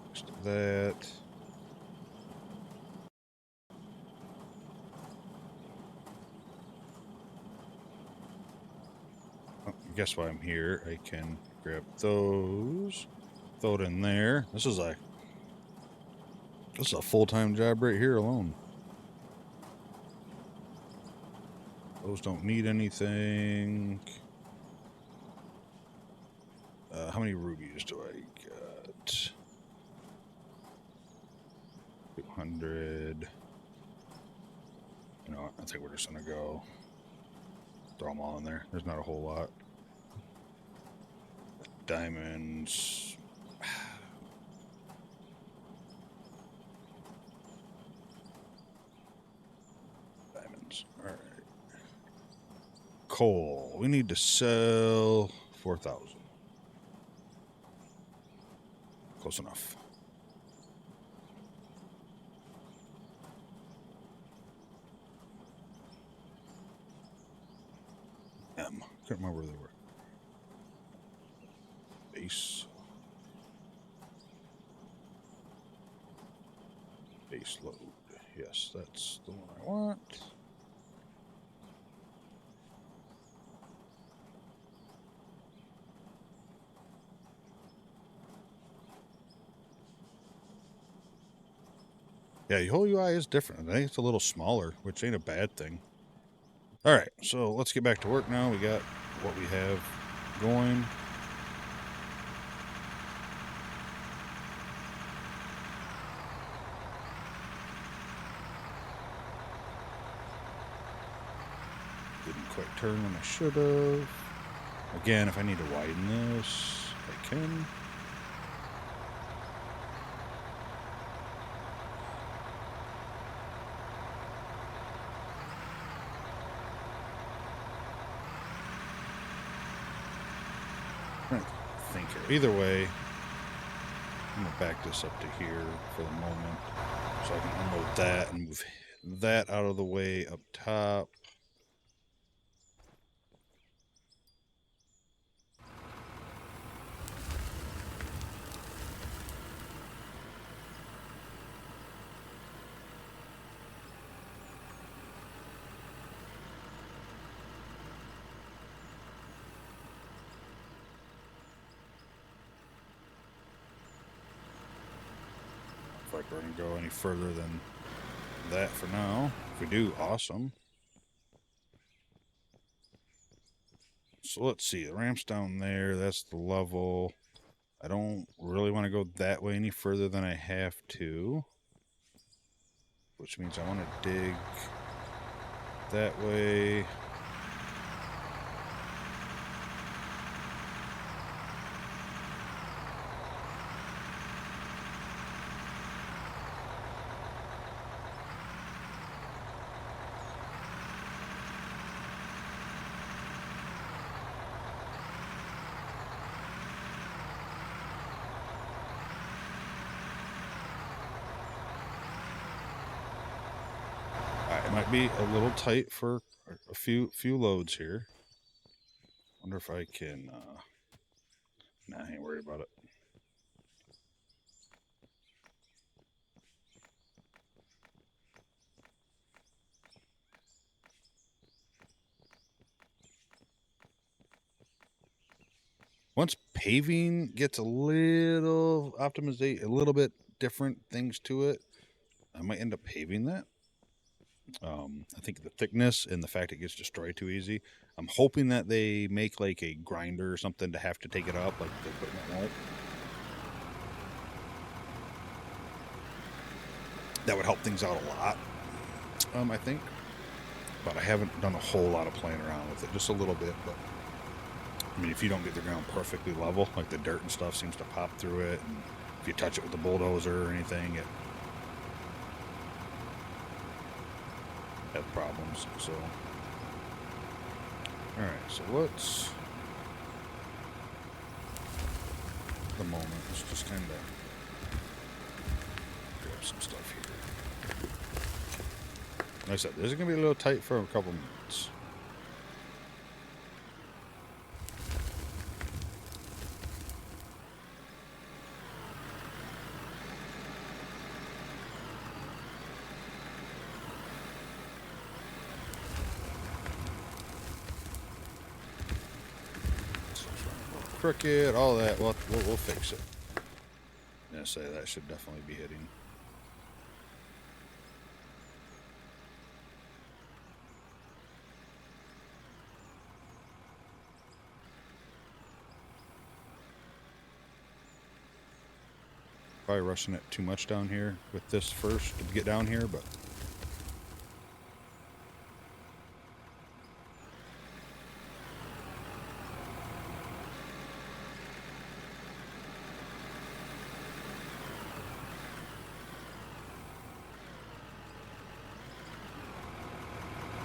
Rest of that. Oh, guess why I'm here. I can grab those, throw it in there. This is a full-time job right here alone. Those don't need anything. How many rubies do I got? 200. You know, I think we're just gonna go throw them all in there. There's not a whole lot. Diamonds. Diamonds. All right. Coal. We need to sell 4,000. Close enough. M. Couldn't remember where they were. Base. Base load. Yes, that's the one I want. Yeah, the whole UI is different. I think it's a little smaller, which ain't a bad thing. All right, so let's get back to work now. We got what we have going. Didn't quite turn when I should have. Again, if I need to widen this, I can. care. Either way, I'm going to back this up to here for the moment so I can unload that and move that out of the way up top. Like we're going to go any further than that for now. If we do, awesome. So let's see, the ramp's down there, that's the level. I don't really want to go that way any further than I have to, which means I want to dig that way. It might be a little tight for a few loads here. Wonder if I can. Nah, I ain't worried about it. Once paving gets a little optimization, a little bit different things to it, I might end up paving that. I think the thickness and the fact it gets destroyed too easy. I'm hoping that they make like a grinder or something to have to take it up, like the equipment won't. That would help things out a lot, I think. But I haven't done a whole lot of playing around with it, just a little bit. But I mean, if you don't get the ground perfectly level, like the dirt and stuff seems to pop through it, and if you touch it with the bulldozer or anything, it has problems. So, all right, so let's at the moment let's just kind of grab some stuff here. Like I said, this is gonna be a little tight for a couple minutes. Crooked, all that. We'll fix it. I'm gonna say that should definitely be hitting. Probably rushing it too much down here with this first to get down here, but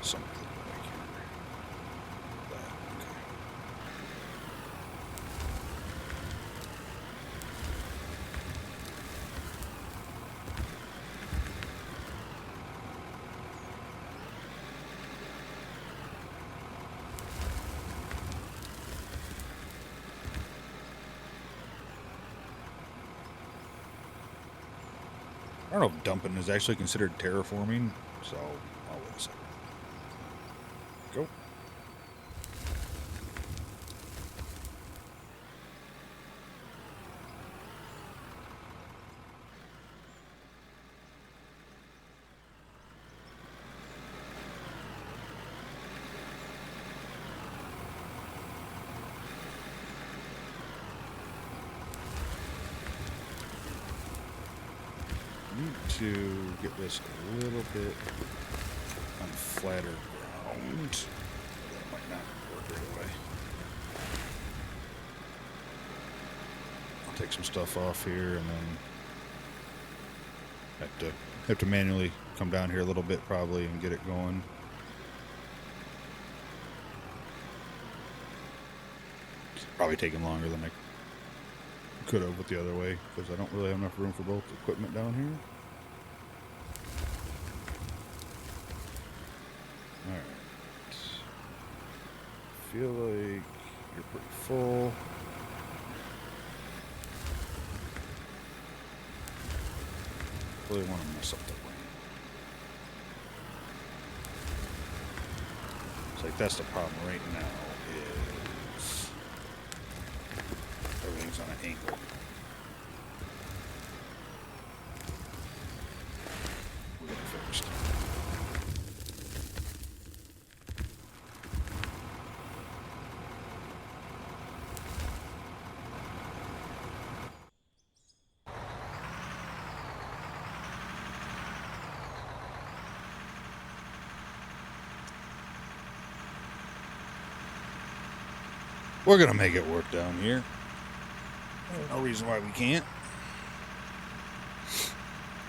something like here. That, okay. I don't know if dumping is actually considered terraforming, so I'll wait a second. Go. Need to get this a little bit on flatter ground. That might not work right away. I'll take some stuff off here and then have to manually come down here a little bit probably and get it going. Probably taking longer than I could have with the other way, because I don't really have enough room for both equipment down here. Alright. Feel like you're pretty full. Really want to mess up the wing. It's like that's the problem right now is everything's on an angle. We'll get it fixed. We're gonna make it work down here. There's no reason why we can't.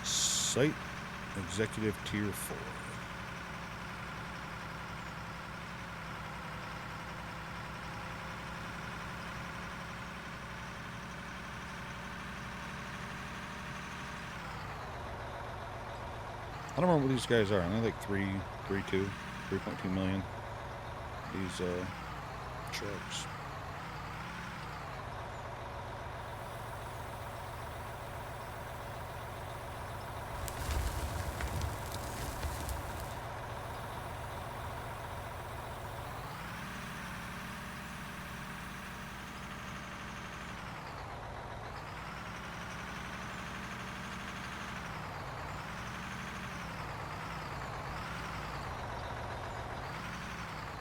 Site Executive Tier 4. I don't remember what these guys are. They're like 3.2 million. These trucks.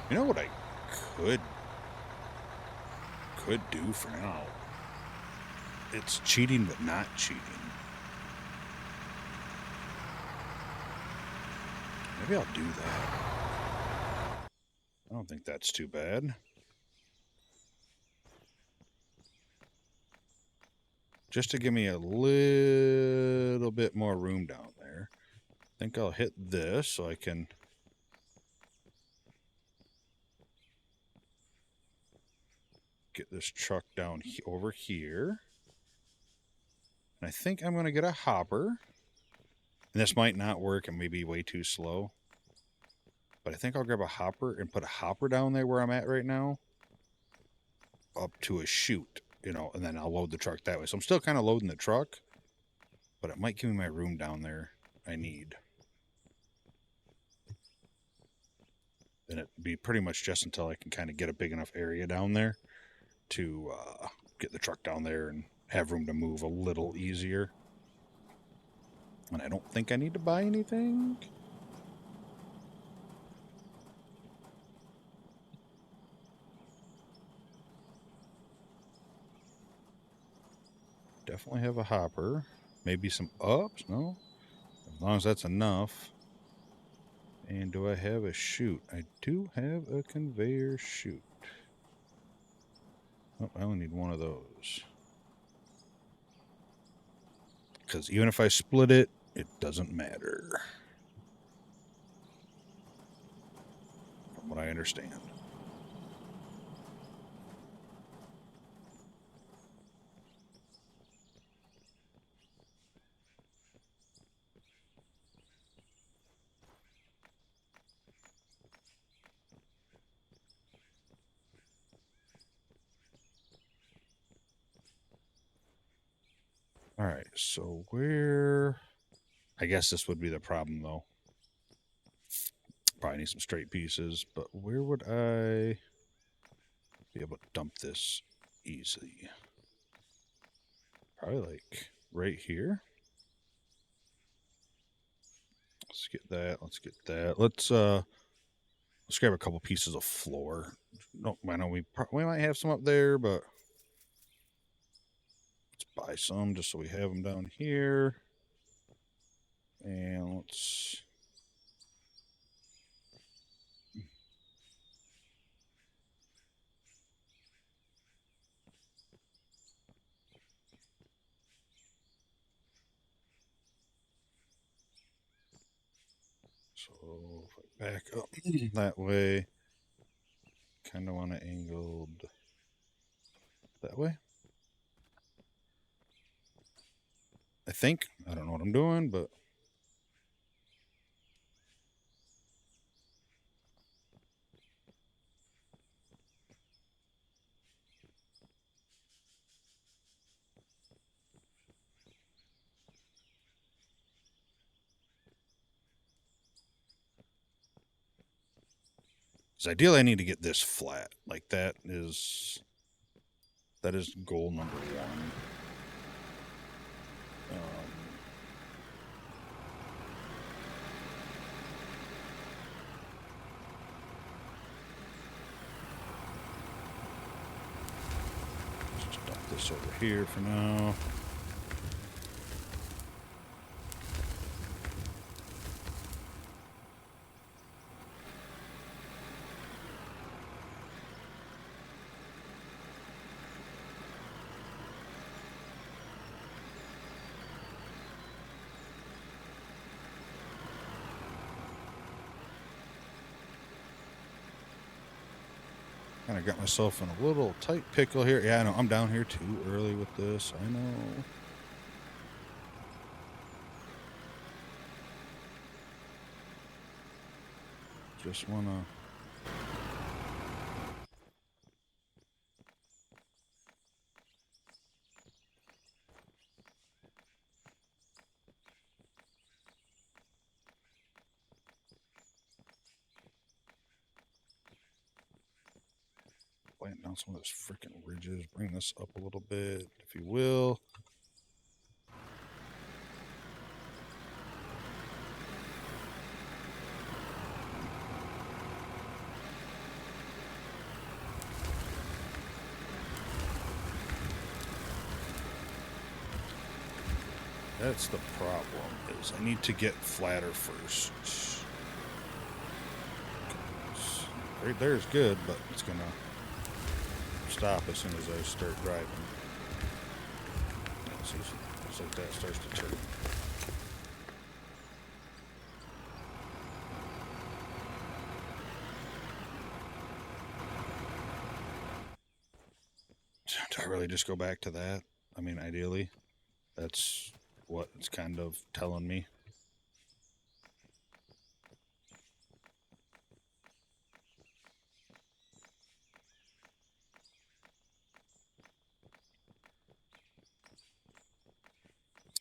You know what I could do for now? It's cheating, but not cheating. Maybe I'll do that. I don't think that's too bad. Just to give me a little bit more room down there. I think I'll hit this so I can get this truck down over here. And I think I'm going to get a hopper. And this might not work and maybe way too slow. But I think I'll grab a hopper and put a hopper down there where I'm at right now. Up to a chute, you know, and then I'll load the truck that way. So I'm still kind of loading the truck. But it might give me my room down there I need. And it'd be pretty much just until I can kind of get a big enough area down there to get the truck down there and have room to move a little easier. And I don't think I need to buy anything. Definitely have a hopper. Maybe some ups? No? As long as that's enough. And do I have a chute? I do have a conveyor chute. Oh, I only need one of those. Because even if I split it, it doesn't matter. From what I understand. Alright, so where... I guess this would be the problem, though. Probably need some straight pieces, but where would I be able to dump this easily? Probably like right here. Let's get that. Let's get that. Let's grab a couple pieces of floor. No, I know we might have some up there, but let's buy some just so we have them down here. And let's... So if I back up that way, kind of want to angled that way. I think. I don't know what I'm doing, but... Because ideally I need to get this flat. Like that is goal number one. Just dump this over here for now. Kind of got myself in a little tight pickle here. Yeah, I know. I'm down here too early with this. I know. Just want to... Plant down some of those freaking ridges. Bring this up a little bit, if you will. That's the problem, is I need to get flatter first. Right there is good, but it's going to stop as soon as I start driving. See, looks like that starts to turn. Do I really just go back to that? I mean, ideally, that's what it's kind of telling me.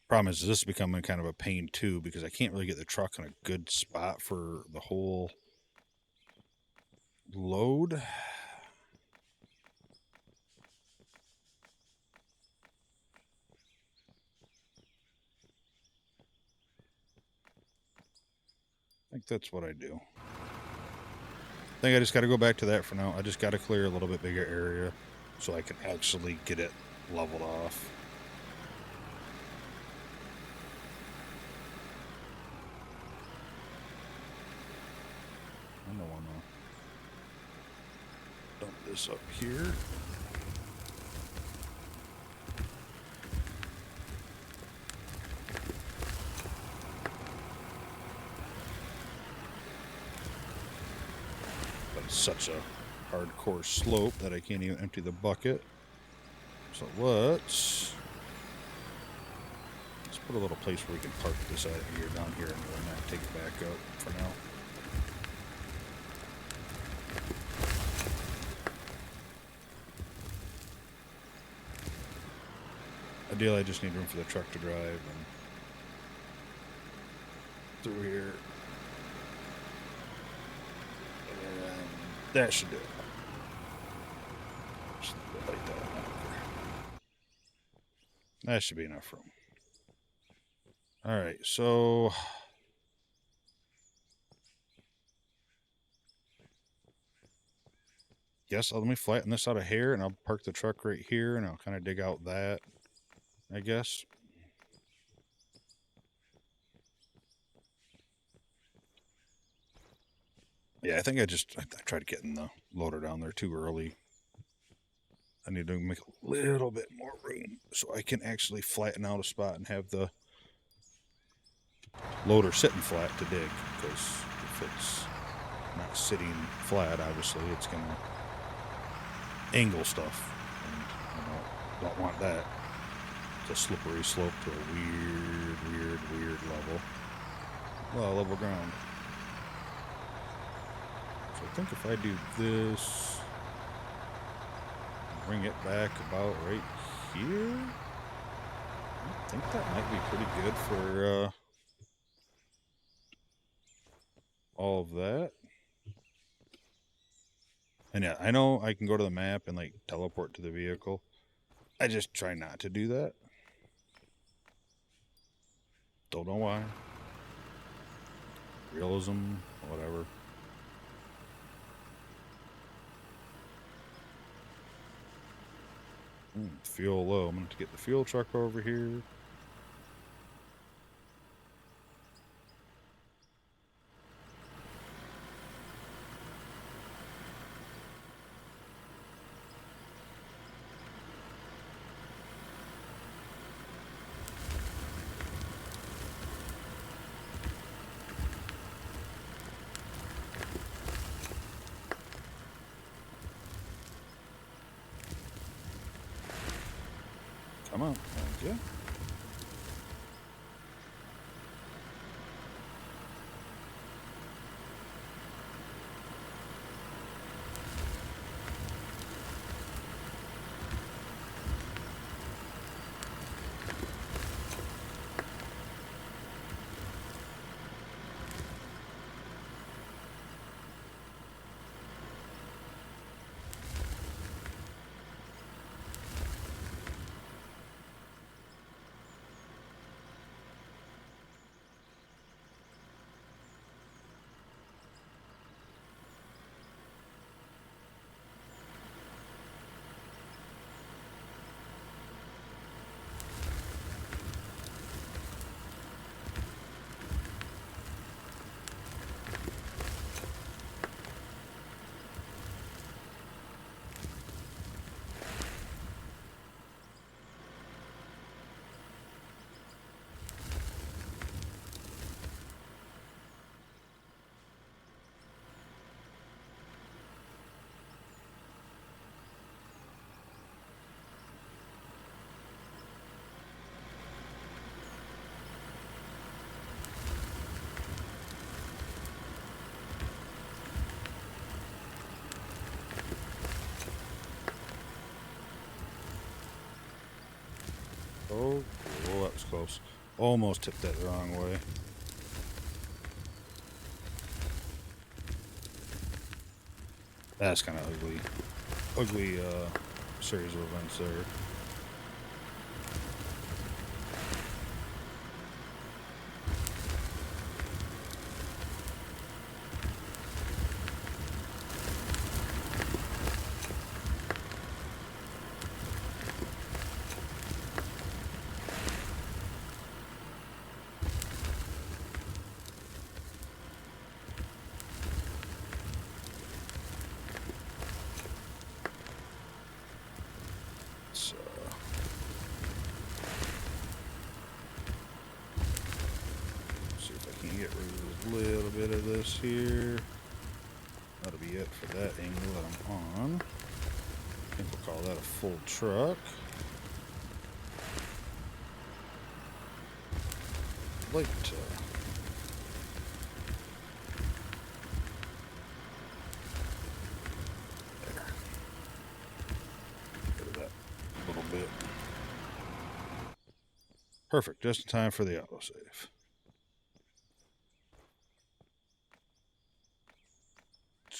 Problem is, this is becoming kind of a pain too, because I can't really get the truck in a good spot for the whole load. I think that's what I do. I think I just got to go back to that for now. I just got to clear a little bit bigger area so I can actually get it leveled off. I don't want to dump this up here. Such a hardcore slope that I can't even empty the bucket. So let's put a little place where we can park this out here, down here, and we'll not take it back up for now. Ideally, I just need room for the truck to drive and through here. That should do it. Just like that. That should be enough room. All right, so yes, let me flatten this out of here, and I'll park the truck right here, and I'll kind of dig out that, I guess. Yeah, I think I tried getting the loader down there too early. I need to make a little bit more room so I can actually flatten out a spot and have the loader sitting flat to dig, because if it's not sitting flat, obviously it's going to angle stuff, and I don't want that. It's a slippery slope to a weird level. Well, level ground. So I think if I do this, bring it back about right here, I think that might be pretty good for all of that. And yeah, I know I can go to the map and like teleport to the vehicle. I just try not to do that. Don't know why. Realism, whatever. Fuel low. I'm going to have to get the fuel truck over here. Come on. Thank you. Oh, that was close. Almost tipped that the wrong way. That's kind of ugly series of events there. Little bit of this here. That'll be it for that angle that I'm on. I think we'll call that a full truck. Light. There. Get rid of that little bit. Perfect. Just in time for the autosave.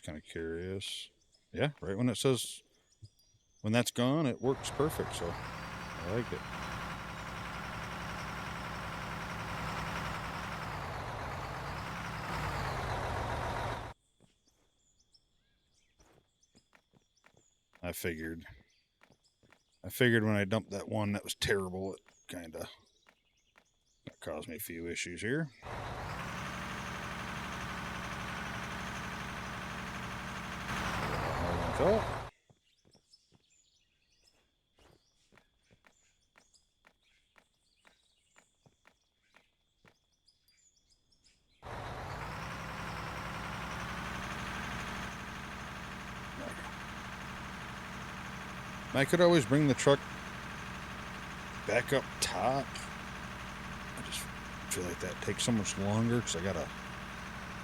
Kind of curious. Yeah, right when it says when that's gone, it works perfect, so I like it. I figured when I dumped that one that was terrible, it kind of caused me a few issues here. So, I could always bring the truck back up top, I just feel like that takes so much longer because I gotta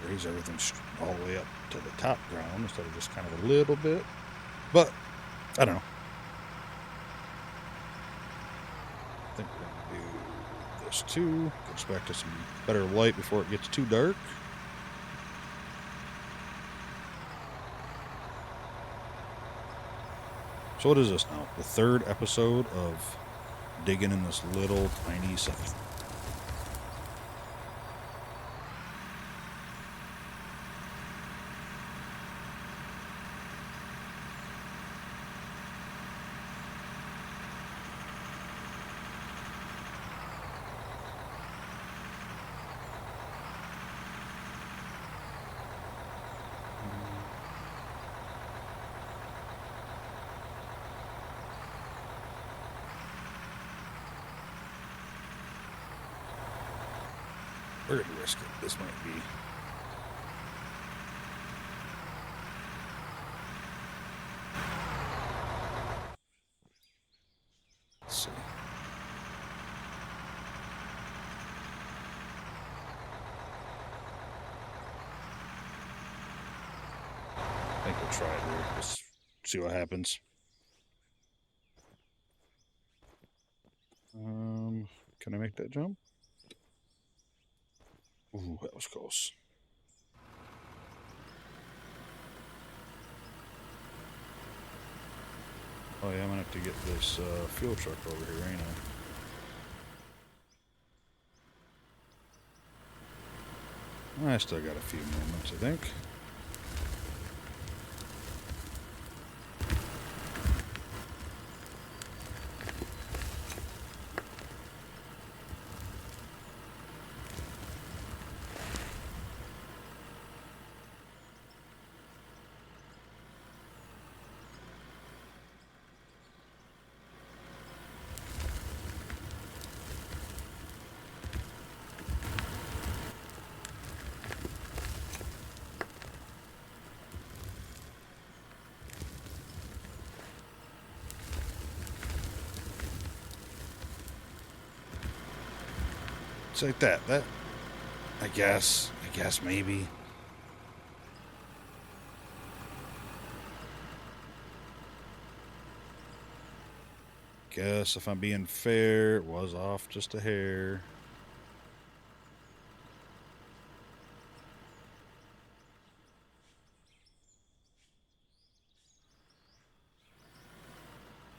raise everything all the way up to the top ground instead of just kind of a little bit. But I don't know. I think we're gonna do this too. Get us back to some better light before it gets too dark. So what is this now? The third episode of digging in this little tiny section. We're gonna risk it. This might be. Let's see. I think we'll try it here. Let's see what happens. Can I make that jump? Ooh, that was close. Oh yeah, I'm gonna have to get this fuel truck over here, ain't I? I still got a few moments, I think. It's like that. I guess maybe. Guess if I'm being fair, it was off just a hair.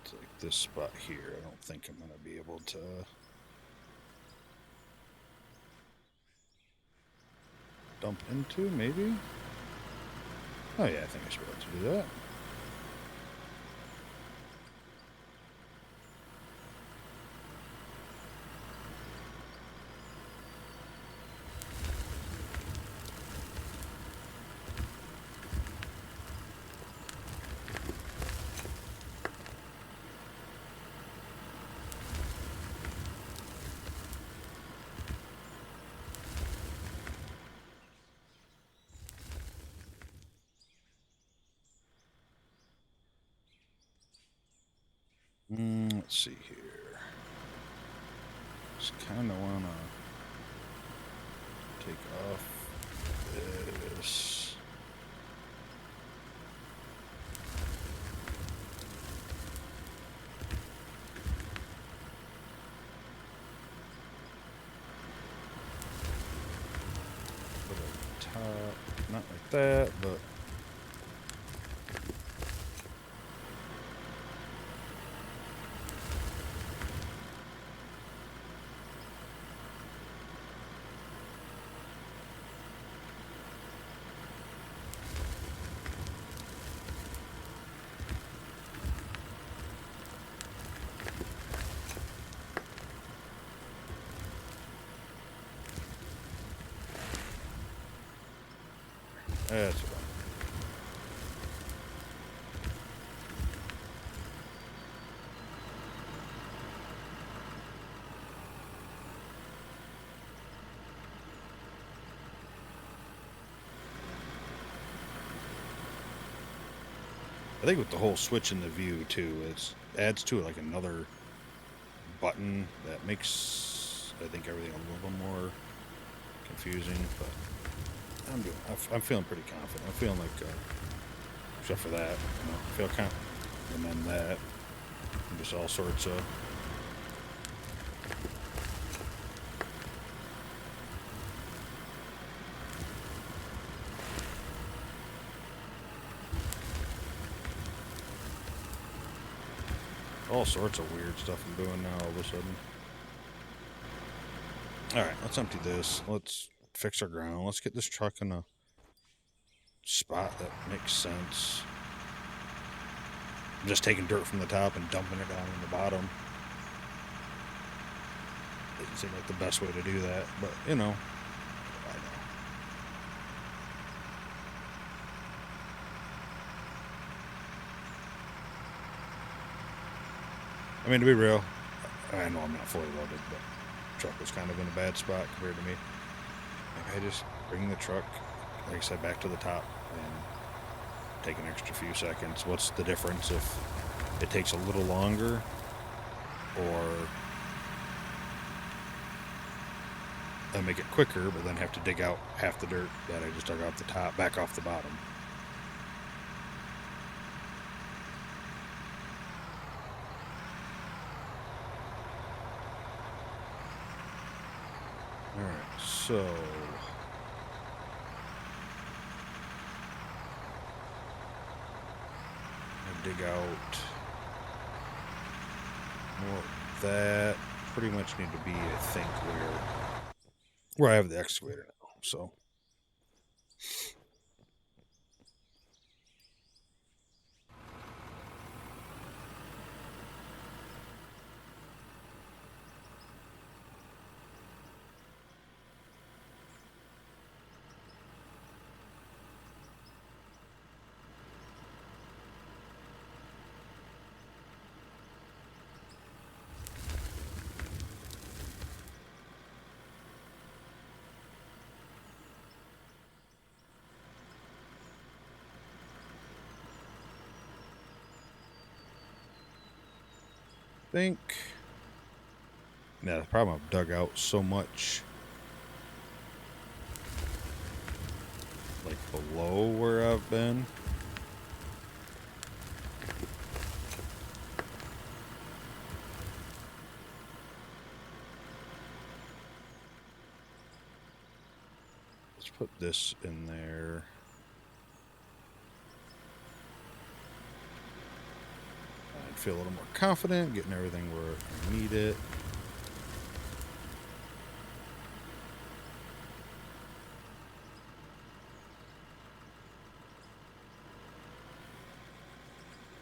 It's like this spot here. I don't think I'm gonna be able to. Dump into, maybe? Oh yeah, I think I should be able to do that. Let's see here. Just kind of want to take off this. Put it on top. Not like that, but. That's what I think with the whole switch in the view too, it adds to it like another button that makes, I think, everything a little more confusing, but I'm feeling pretty confident. I'm feeling like, except for that, I feel confident. And then that, and just all sorts of weird stuff I'm doing now all of a sudden. Alright, let's empty this. Let's fix our ground. Let's get this truck in a spot that makes sense. I'm just taking dirt from the top and dumping it down in the bottom. Doesn't seem like the best way to do that, but I know. I mean, to be real, I know I'm not fully loaded, but the truck was kind of in a bad spot compared to me. Maybe I just bring the truck, like I said, back to the top and take an extra few seconds. What's the difference if it takes a little longer, or I make it quicker, but then have to dig out half the dirt that I just dug off the top, back off the bottom? Alright, so I dig out more of that. Pretty much need to be, I think, where I have the excavator now, so. Think. Yeah, the problem, I've dug out so much, like, below where I've been. Let's put this in there. I'd feel a little more confident getting everything where I need it.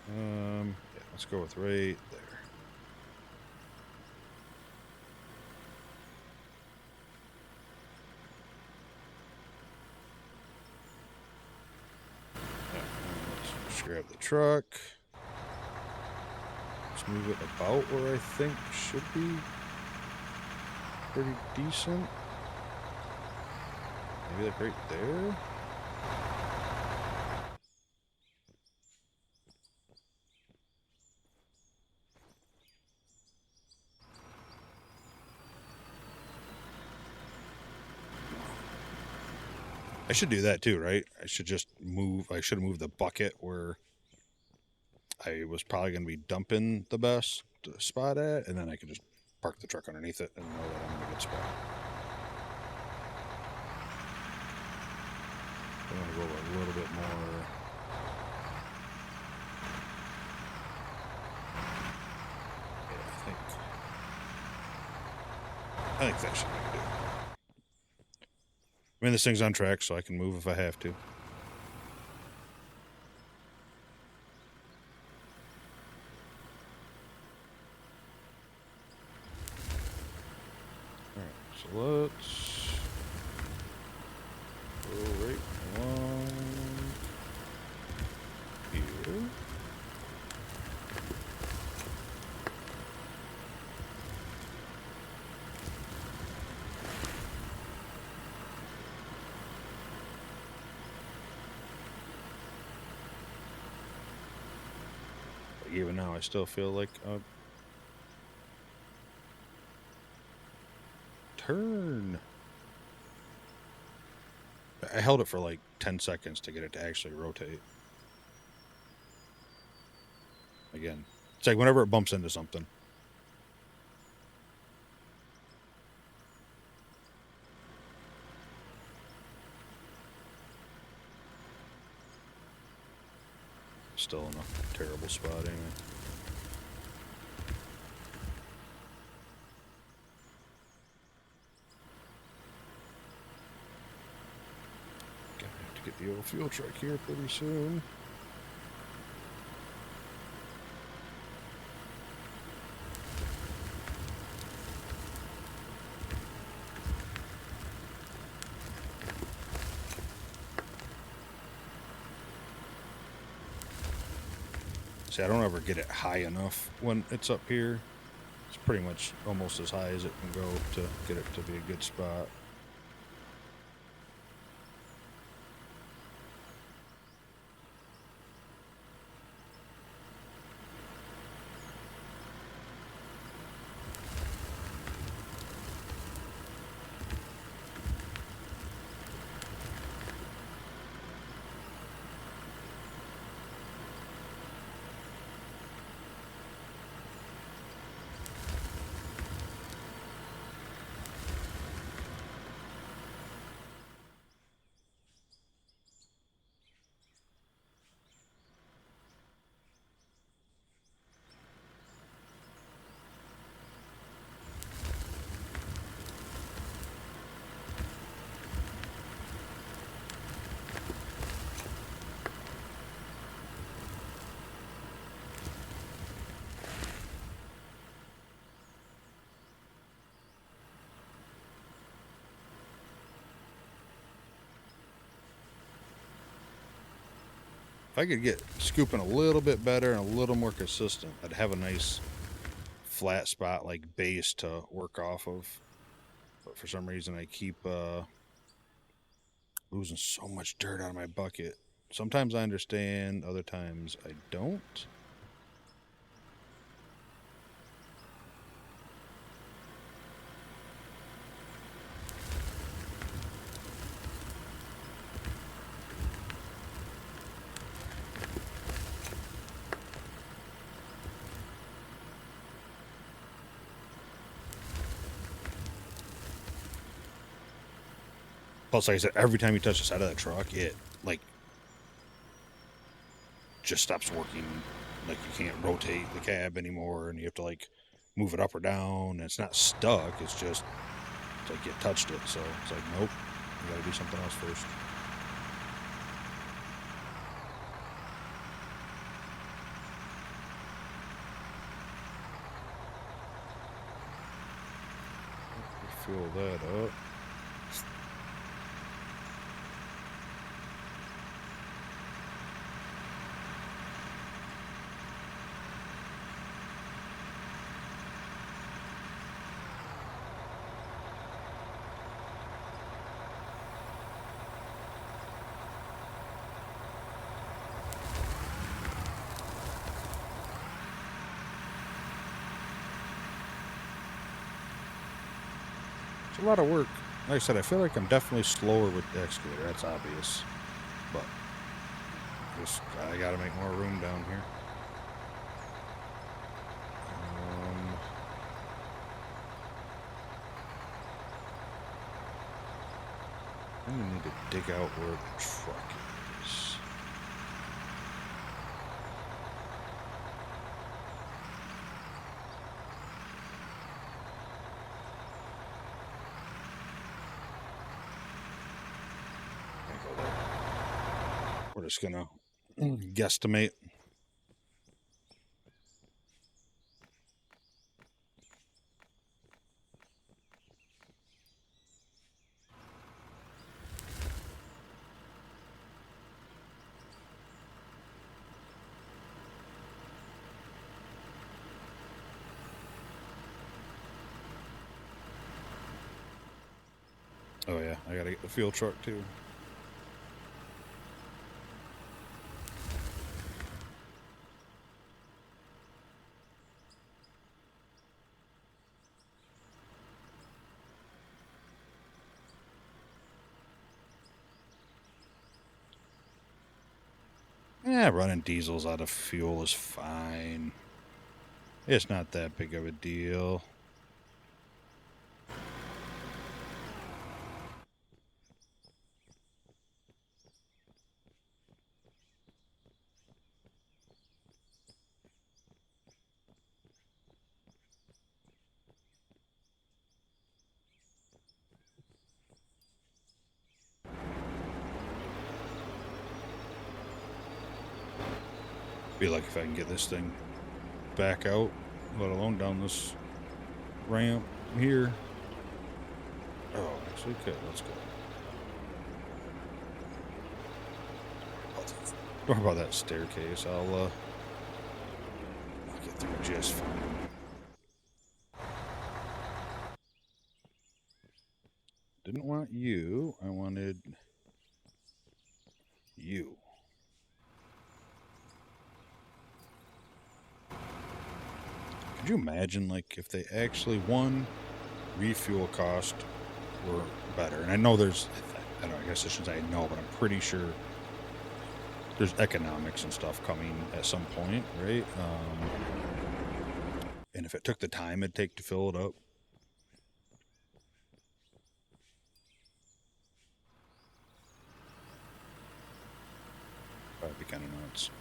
Yeah, let's go with right there. Let's just grab the truck. Let's move it about where I think should be pretty decent. Maybe like right there. I should do that too, right? I should have moved the bucket where I was probably going to be dumping the best spot at, and then I could just park the truck underneath it and know that I'm in a good spot. I'm going to go a little bit more. Yeah, I think that should be good. I mean, this thing's on track, so I can move if I have to. Alright, so let's go right along here. Even now, I still feel like turn. I held it for like 10 seconds to get it to actually rotate. Again, it's like whenever it bumps into something. Still in a terrible spot anyway. Gonna have to get the old fuel truck here pretty soon. See, I don't ever get it high enough when it's up here. It's pretty much almost as high as it can go to get it to be a good spot. If I could get scooping a little bit better and a little more consistent, I'd have a nice flat spot like base to work off of. But for some reason, I keep losing so much dirt out of my bucket. Sometimes I understand, other times I don't. Plus, like I said, every time you touch the side of that truck, it, like, just stops working. Like, you can't rotate the cab anymore, and you have to, like, move it up or down. And it's not stuck, it's just, it's like you touched it. So it's like, nope, you gotta do something else first. Fill that up. It's a lot of work. Like I said, I feel like I'm definitely slower with the excavator. That's obvious. But just I gotta make more room down here. I'm gonna need to dig out where the truck is. We're just gonna guesstimate. Oh yeah, I gotta get the fuel truck too. Yeah, running diesels out of fuel is fine. It's not that big of a deal. Be like if I can get this thing back out, let alone down this ramp here. Oh, actually, okay, let's go. Don't worry about that staircase. I'll get through just fine. Didn't want you. I wanted you. Could you imagine, like, if they actually won, refuel cost were better? And I know there's, I don't know, I guess I shouldn't say I know, but I'm pretty sure there's economics and stuff coming at some point, right? And if it took the time it'd take to fill it up, that'd be kind of nuts.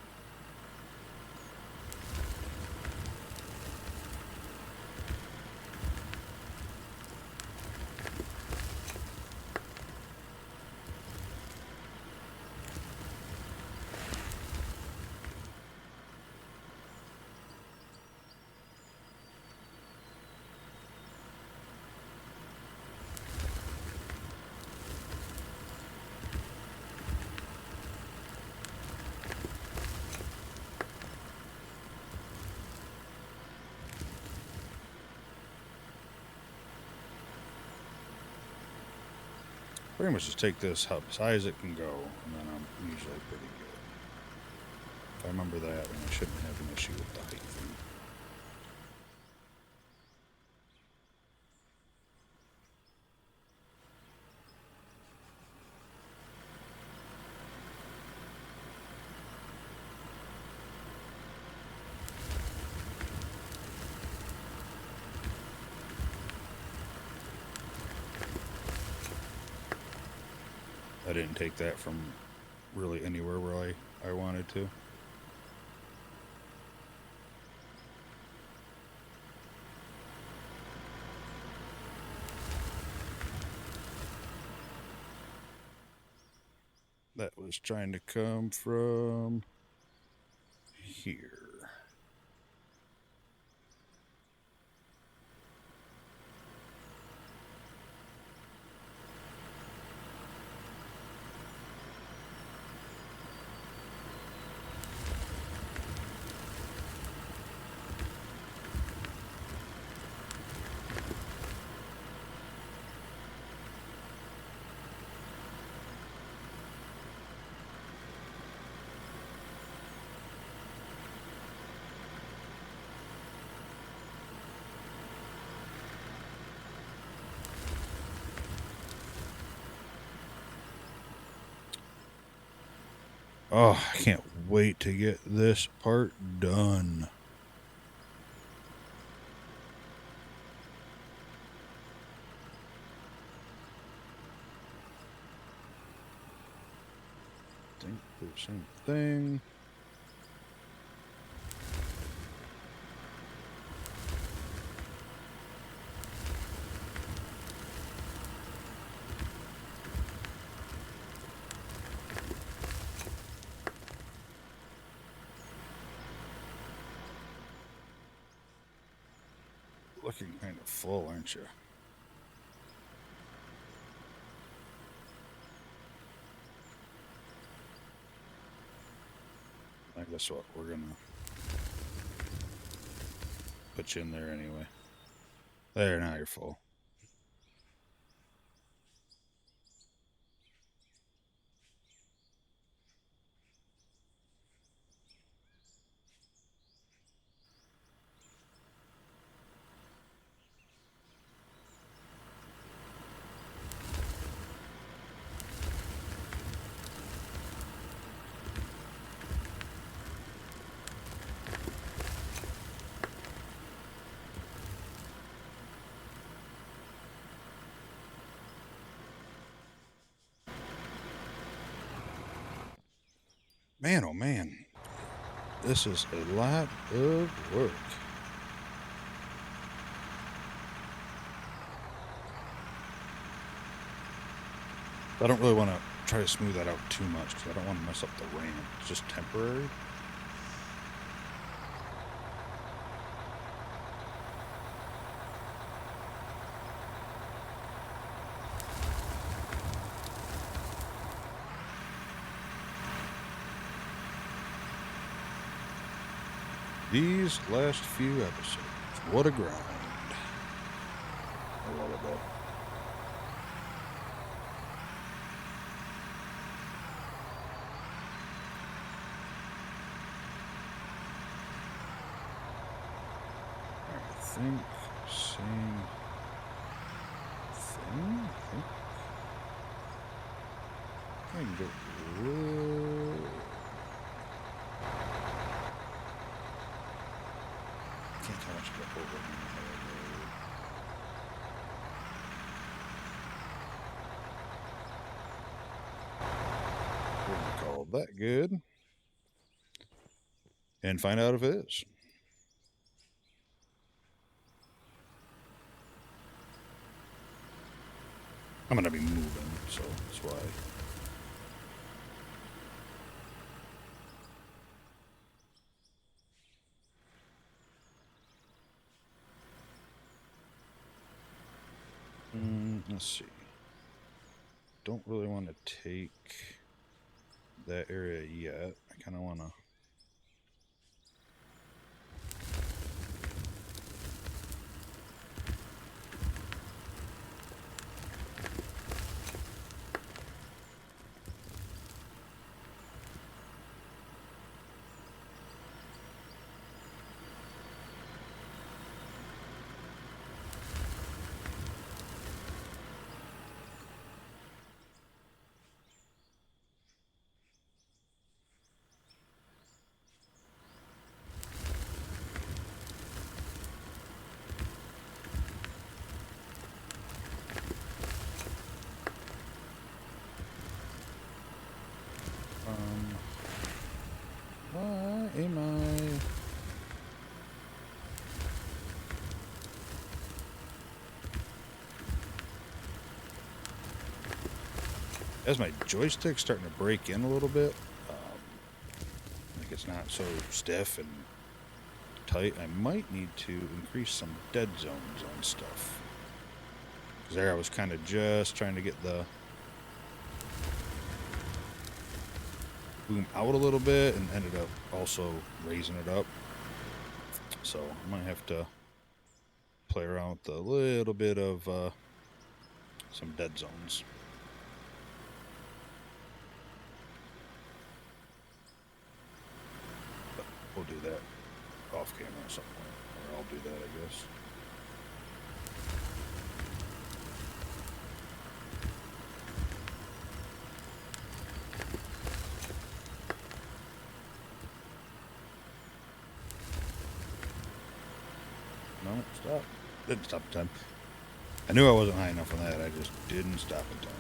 Pretty much just take this how high as it can go, and then I'm usually pretty good. If I remember that, then I shouldn't have an issue with the height thing. I didn't take that from really anywhere where I wanted to. That was trying to come from here. Oh, I can't wait to get this part done. Think the same thing. Looking kind of full, aren't you? I guess what we're gonna put you in there anyway. There, now you're full. Man, oh man, this is a lot of work. I don't really want to try to smooth that out too much because I don't want to mess up the ramp. It's just temporary. These last few episodes, what a grind. I love it though. I think same thing. I can go a little. Can't tell much about over here. We're gonna call that good and find out if it is. I'm gonna be moving, so that's why. Let's see. Don't really want to take that area yet. I kind of want to. Why am I? As my joystick's starting to break in a little bit, like it's not so stiff and tight, I might need to increase some dead zones on stuff. Because there I was kind of just trying to get the boom out a little bit and ended up also raising it up. So I might have to play around with a little bit of some dead zones. But we'll do that off camera at some point, or I'll do that, I guess. No, stop. Didn't stop in time. I knew I wasn't high enough on that. I just didn't stop in time.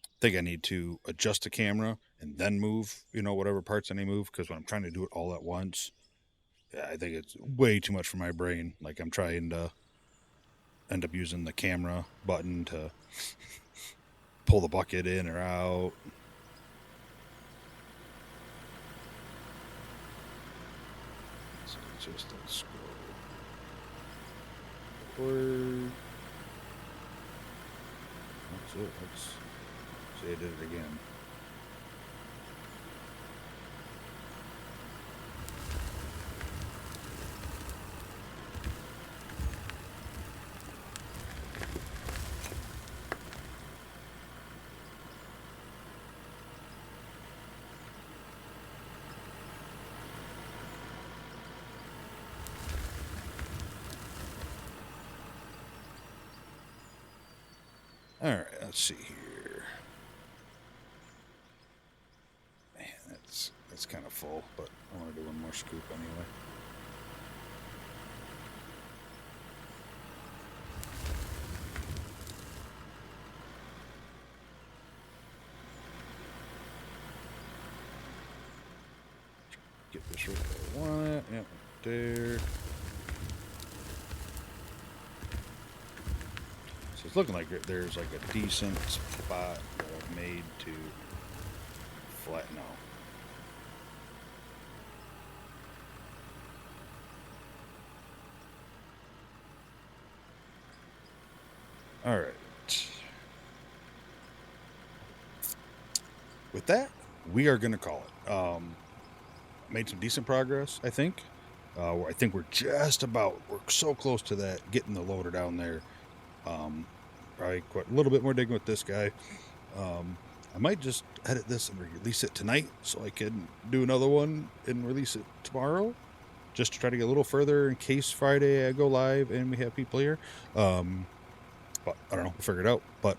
I think I need to adjust the camera and then move, whatever parts I need to move. Because when I'm trying to do it all at once, I think it's way too much for my brain. Like I'm trying to end up using the camera button to pull the bucket in or out. So just let's go forward. That's it. Let's see, I did it again. All right, let's see here. Man, that's kind of full, but I want to do one more scoop anyway. Get this right where I want it. Yep, right there. So it's looking like there's like a decent spot that I've made to flatten out. All right. With that, we are going to call it. Made some decent progress, I think. I think we're so close to that, getting the loader down there. Probably quite a little bit more digging with this guy. I might just edit this and release it tonight so I can do another one and release it tomorrow, just to try to get a little further in case Friday I go live and we have people here. But I don't know, we'll figure it out. But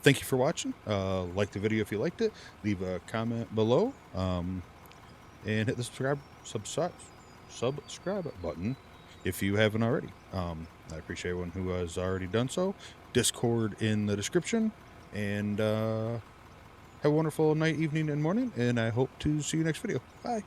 thank you for watching. Like the video if you liked it. Leave a comment below. And hit the subscribe button if you haven't already. I appreciate everyone who has already done so. Discord in the description. And have a wonderful night, evening, and morning. And I hope to see you next video. Bye.